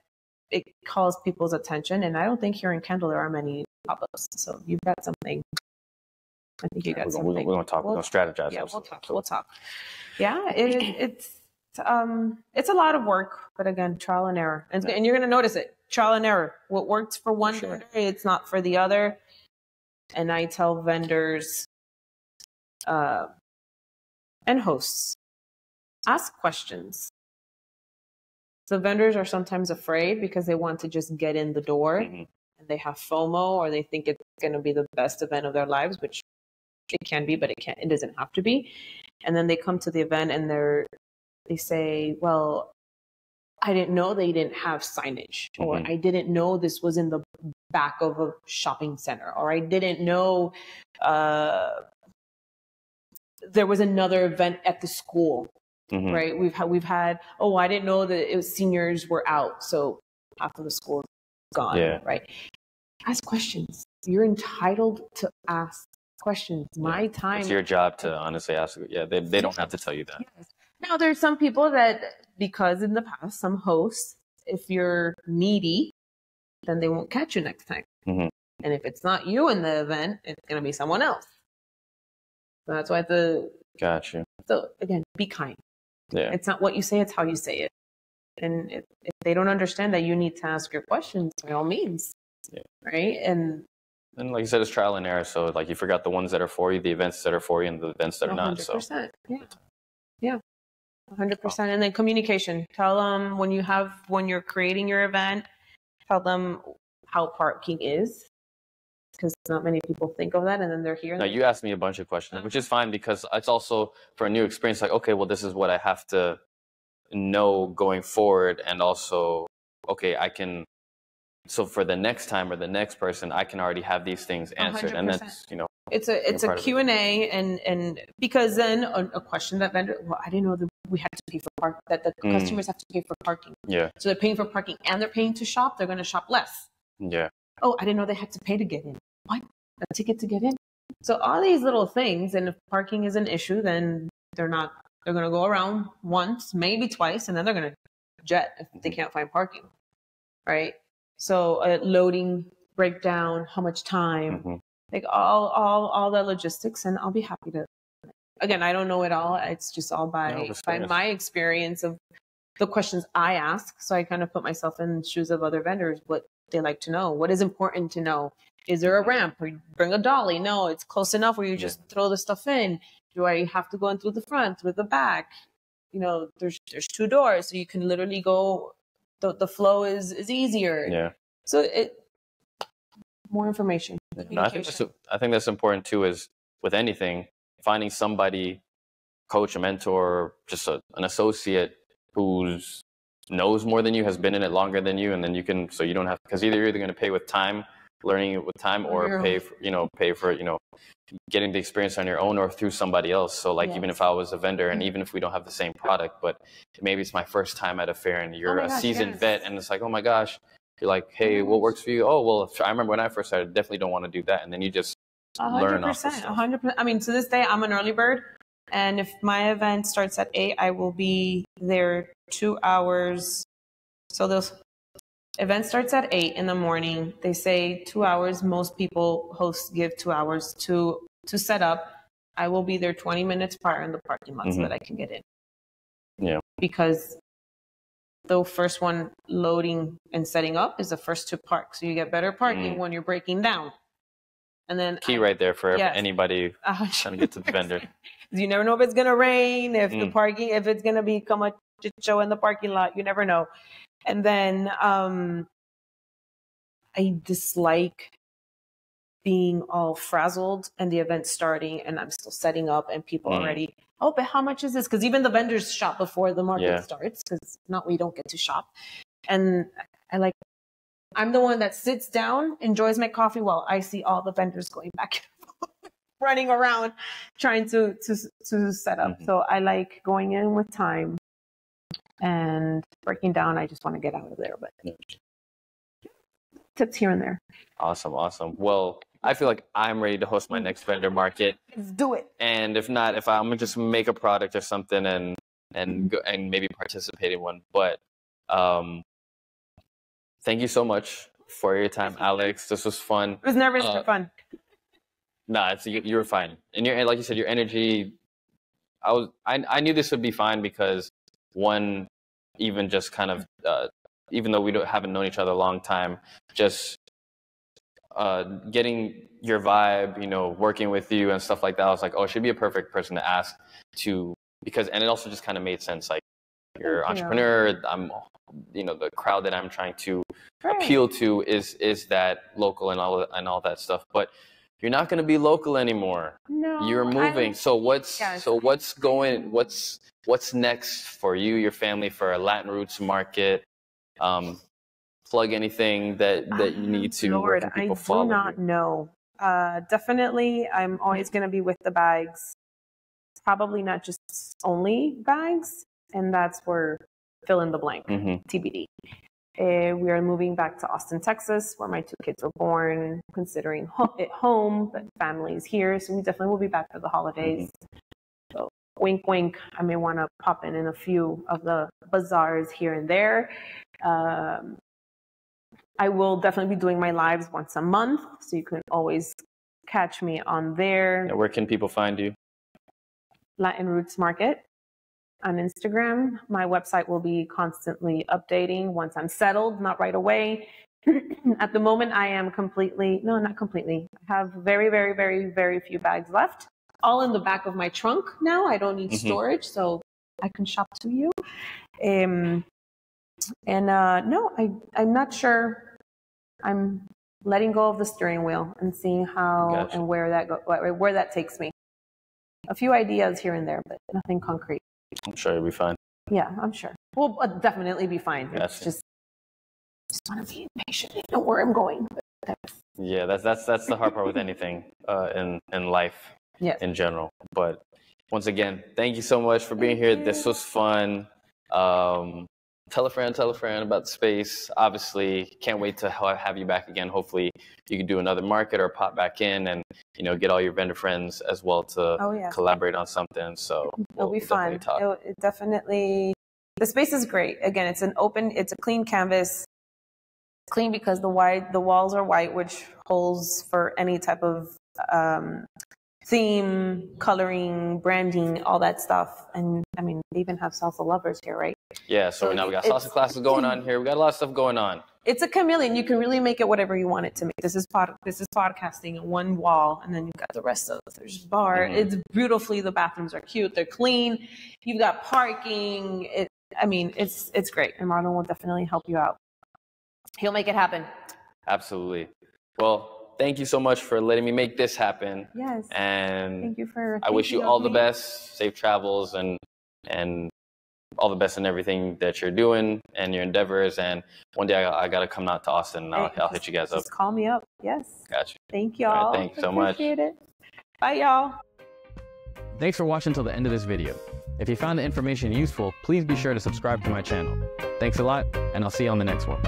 [SPEAKER 1] it calls people's attention. And I don't think here in Kendall there are many pop-ups. So you've got something. I think you got something.
[SPEAKER 2] We're going to talk. We're going to strategize.
[SPEAKER 1] Yeah, we'll talk. Yeah, it's a lot of work, but again, trial and error. And you're going to notice it. Trial and error. What works for one vendor, it's not for the other. And I tell vendors and hosts, ask questions. So vendors are sometimes afraid because they want to just get in the door, and they have FOMO, or they think it's going to be the best event of their lives, which it can be, but it doesn't have to be. And then they come to the event and they say, well, I didn't know they didn't have signage, or I didn't know this was in the back of a shopping center, or I didn't know there was another event at the school. Right? We've had, I didn't know that seniors were out, so half of the school is gone. Yeah. Right? Ask questions. You're entitled to ask questions. My time.
[SPEAKER 2] It's your job to honestly ask. Yeah, they don't have to tell you that.
[SPEAKER 1] Yes. Now, there's some people that, because in the past, some hosts, if you're needy, then they won't catch you next time.
[SPEAKER 2] Mm-hmm.
[SPEAKER 1] And if it's not you in the event, it's going to be someone else. So that's why
[SPEAKER 2] Gotcha.
[SPEAKER 1] So again, be kind.
[SPEAKER 2] Yeah.
[SPEAKER 1] It's not what you say, it's how you say it. And if they don't understand that, you need to ask your questions by all means.
[SPEAKER 2] Yeah.
[SPEAKER 1] Right? And
[SPEAKER 2] like you said, it's trial and error. So like you forgot the ones that are for you, the events that are for you, and the events that are
[SPEAKER 1] 100%,
[SPEAKER 2] not. So
[SPEAKER 1] yeah, 100%. And then communication. Tell them when you're creating your event, tell them how parking is, because not many people think of that, and then they're here.
[SPEAKER 2] Now you asked me a bunch of questions, which is fine because it's also for a new experience. Like, okay, well, this is what I have to know going forward, and also, okay, I can. So for the next time or the next person, I can already have these things answered,
[SPEAKER 1] 100%.
[SPEAKER 2] and that's
[SPEAKER 1] it's a Q&A, and because then a question that vendor, well, I didn't know that we had to pay for parking, that the customers have to pay for parking.
[SPEAKER 2] Yeah.
[SPEAKER 1] So they're paying for parking and they're paying to shop. They're going to shop less.
[SPEAKER 2] Yeah.
[SPEAKER 1] Oh, I didn't know they had to pay to get in. What? A ticket to get in? So all these little things, and if parking is an issue, then they're going to go around once, maybe twice, and then they're going to jet if they can't find parking. Right? So loading, breakdown, how much time, like all the logistics, and I'll be happy to. Again, I don't know it all. It's just all by my experience of the questions I ask. So I kind of put myself in the shoes of other vendors, what they like to know, what is important to know. Is there a ramp? Or you bring a dolly? No, it's close enough where you just throw the stuff in. Do I have to go in through the front, through the back? There's 2 doors, so you can literally go. The flow is easier.
[SPEAKER 2] Yeah. So
[SPEAKER 1] more information.
[SPEAKER 2] No, I think that's important too. Is with anything, finding somebody, coach, a mentor, just an associate who knows more than you, has been in it longer than you, and then you don't have, because you're either going to pay with time, learning it with time, or pay for getting the experience on your own or through somebody else. So like even if I was a vendor, and even if we don't have the same product, but maybe it's my first time at a fair and you're a seasoned vet, and it's like, oh my gosh, you're like, hey, what works for you? Oh, well, I remember when I first started, definitely don't want to do that. And then you just learn off the stuff.
[SPEAKER 1] 100%. I mean, to this day, I'm an early bird. And if my event starts at 8, I will be there 2 hours. So the event starts at 8 in the morning. They say 2 hours. Most people hosts give 2 hours to set up. I will be there 20 minutes prior in the parking lot so that I can get in.
[SPEAKER 2] Yeah.
[SPEAKER 1] Because the first one loading and setting up is the first to park. So you get better parking when you're breaking down. And then
[SPEAKER 2] key right there for anybody trying to get to the vendor.
[SPEAKER 1] You never know if it's going to rain, if the parking, if it's going to become a shit show in the parking lot. You never know. And then I dislike being all frazzled and the event starting and I'm still setting up and people already, oh, but how much is this? Because even the vendors shop before the market starts, because not we don't get to shop. And I'm the one that sits down, enjoys my coffee while I see all the vendors going back and forth, running around trying to set up. So I like going in with time and breaking down. I just want to get out of there, but tips here and there.
[SPEAKER 2] Awesome. Well, I feel like I'm ready to host my next vendor market.
[SPEAKER 1] Let's do it.
[SPEAKER 2] And if not, if I'm gonna just make a product or something and maybe participate in one. But thank you so much for your time, Alex. This was fun.
[SPEAKER 1] It was nervous but fun.
[SPEAKER 2] Nah, you were fine. And like you said, your energy. I knew this would be fine because one, even just kind of even though we haven't known each other a long time, just getting your vibe, working with you and stuff like that. I was like, oh, she'd be a perfect person to ask and it also just kind of made sense. Like you're an entrepreneur. I'm, the crowd that I'm trying to appeal to is that local and all that stuff. But you're not going to be local anymore.
[SPEAKER 1] No,
[SPEAKER 2] you're moving. What's next for you, your family, for a Latin Roots market? Plug anything that you need to.
[SPEAKER 1] Lord,
[SPEAKER 2] where people
[SPEAKER 1] I
[SPEAKER 2] follow
[SPEAKER 1] do not know. Definitely, I'm always going to be with the bags. Probably not just only bags, and that's where fill in the blank, TBD. We are moving back to Austin, Texas, where my 2 kids were born, considering it home, but family is here. So we definitely will be back for the holidays. So wink, wink. I may want to pop in a few of the bazaars here and there. I will definitely be doing my lives once a month, so you can always catch me on there.
[SPEAKER 2] Yeah, where can people find you?
[SPEAKER 1] Latin Roots Market on Instagram. My website will be constantly updating once I'm settled, not right away. At the moment, I am not completely. I have very, very, very, very few bags left. All in the back of my trunk now. I don't need storage, so I can shop to you. No, I'm not sure. I'm letting go of the steering wheel and seeing how and where that takes me. A few ideas here and there, but nothing concrete.
[SPEAKER 2] I'm sure you'll be fine.
[SPEAKER 1] Yeah, I'm sure. We'll definitely be fine. It's just want to be patient. I know where I'm going.
[SPEAKER 2] Yeah, that's the hard part with anything in life in general. But once again, thank you so much for being here. This was fun. Tell a friend about the space. Obviously, can't wait to have you back again. Hopefully, you can do another market or pop back in and get all your vendor friends as well to collaborate on something. So
[SPEAKER 1] it'll be fun. It definitely. The space is great. Again, it's a clean canvas. It's clean because the walls are white, which holds for any type of theme, coloring, branding, all that stuff. And I mean, they even have salsa lovers here, right?
[SPEAKER 2] Yeah, so now we got salsa classes going on here. We got a lot of stuff going on.
[SPEAKER 1] It's a chameleon. You can really make it whatever you want it to make. This is podcasting in one wall, and then you've got the rest of it. There's bar. It's beautifully. The bathrooms are cute. They're clean. You've got parking. It's great. And Marlon will definitely help you out. He'll make it happen.
[SPEAKER 2] Absolutely. Well, thank you so much for letting me make this happen.
[SPEAKER 1] Yes.
[SPEAKER 2] And
[SPEAKER 1] thank you for.
[SPEAKER 2] I wish you all the best, safe travels, and all the best in everything that you're doing and your endeavors. And one day I got to come out to Austin and I'll hit you guys up.
[SPEAKER 1] Just call me up. Yes.
[SPEAKER 2] Gotcha.
[SPEAKER 1] Thank y'all.
[SPEAKER 2] All right, thanks so much.
[SPEAKER 1] Appreciate it. Bye, y'all.
[SPEAKER 3] Thanks for watching till the end of this video. If you found the information useful, please be sure to subscribe to my channel. Thanks a lot, and I'll see you on the next one.